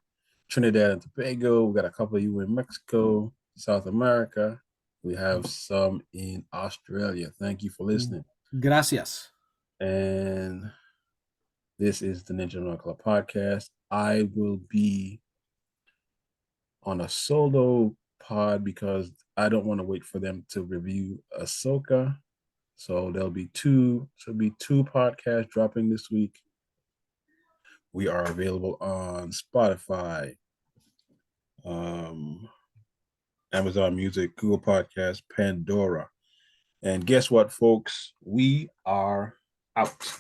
Trinidad and Tobago. We got a couple of you in Mexico, South America. We have some in Australia. Thank you for listening. Gracias. And this is the Ninja Color podcast. I will be on a solo pod because I don't want to wait for them to review Ahsoka. So there'll be 2 podcasts dropping this week. We are available on Spotify, Amazon Music, Google Podcasts, Pandora. And guess what, folks? We are out.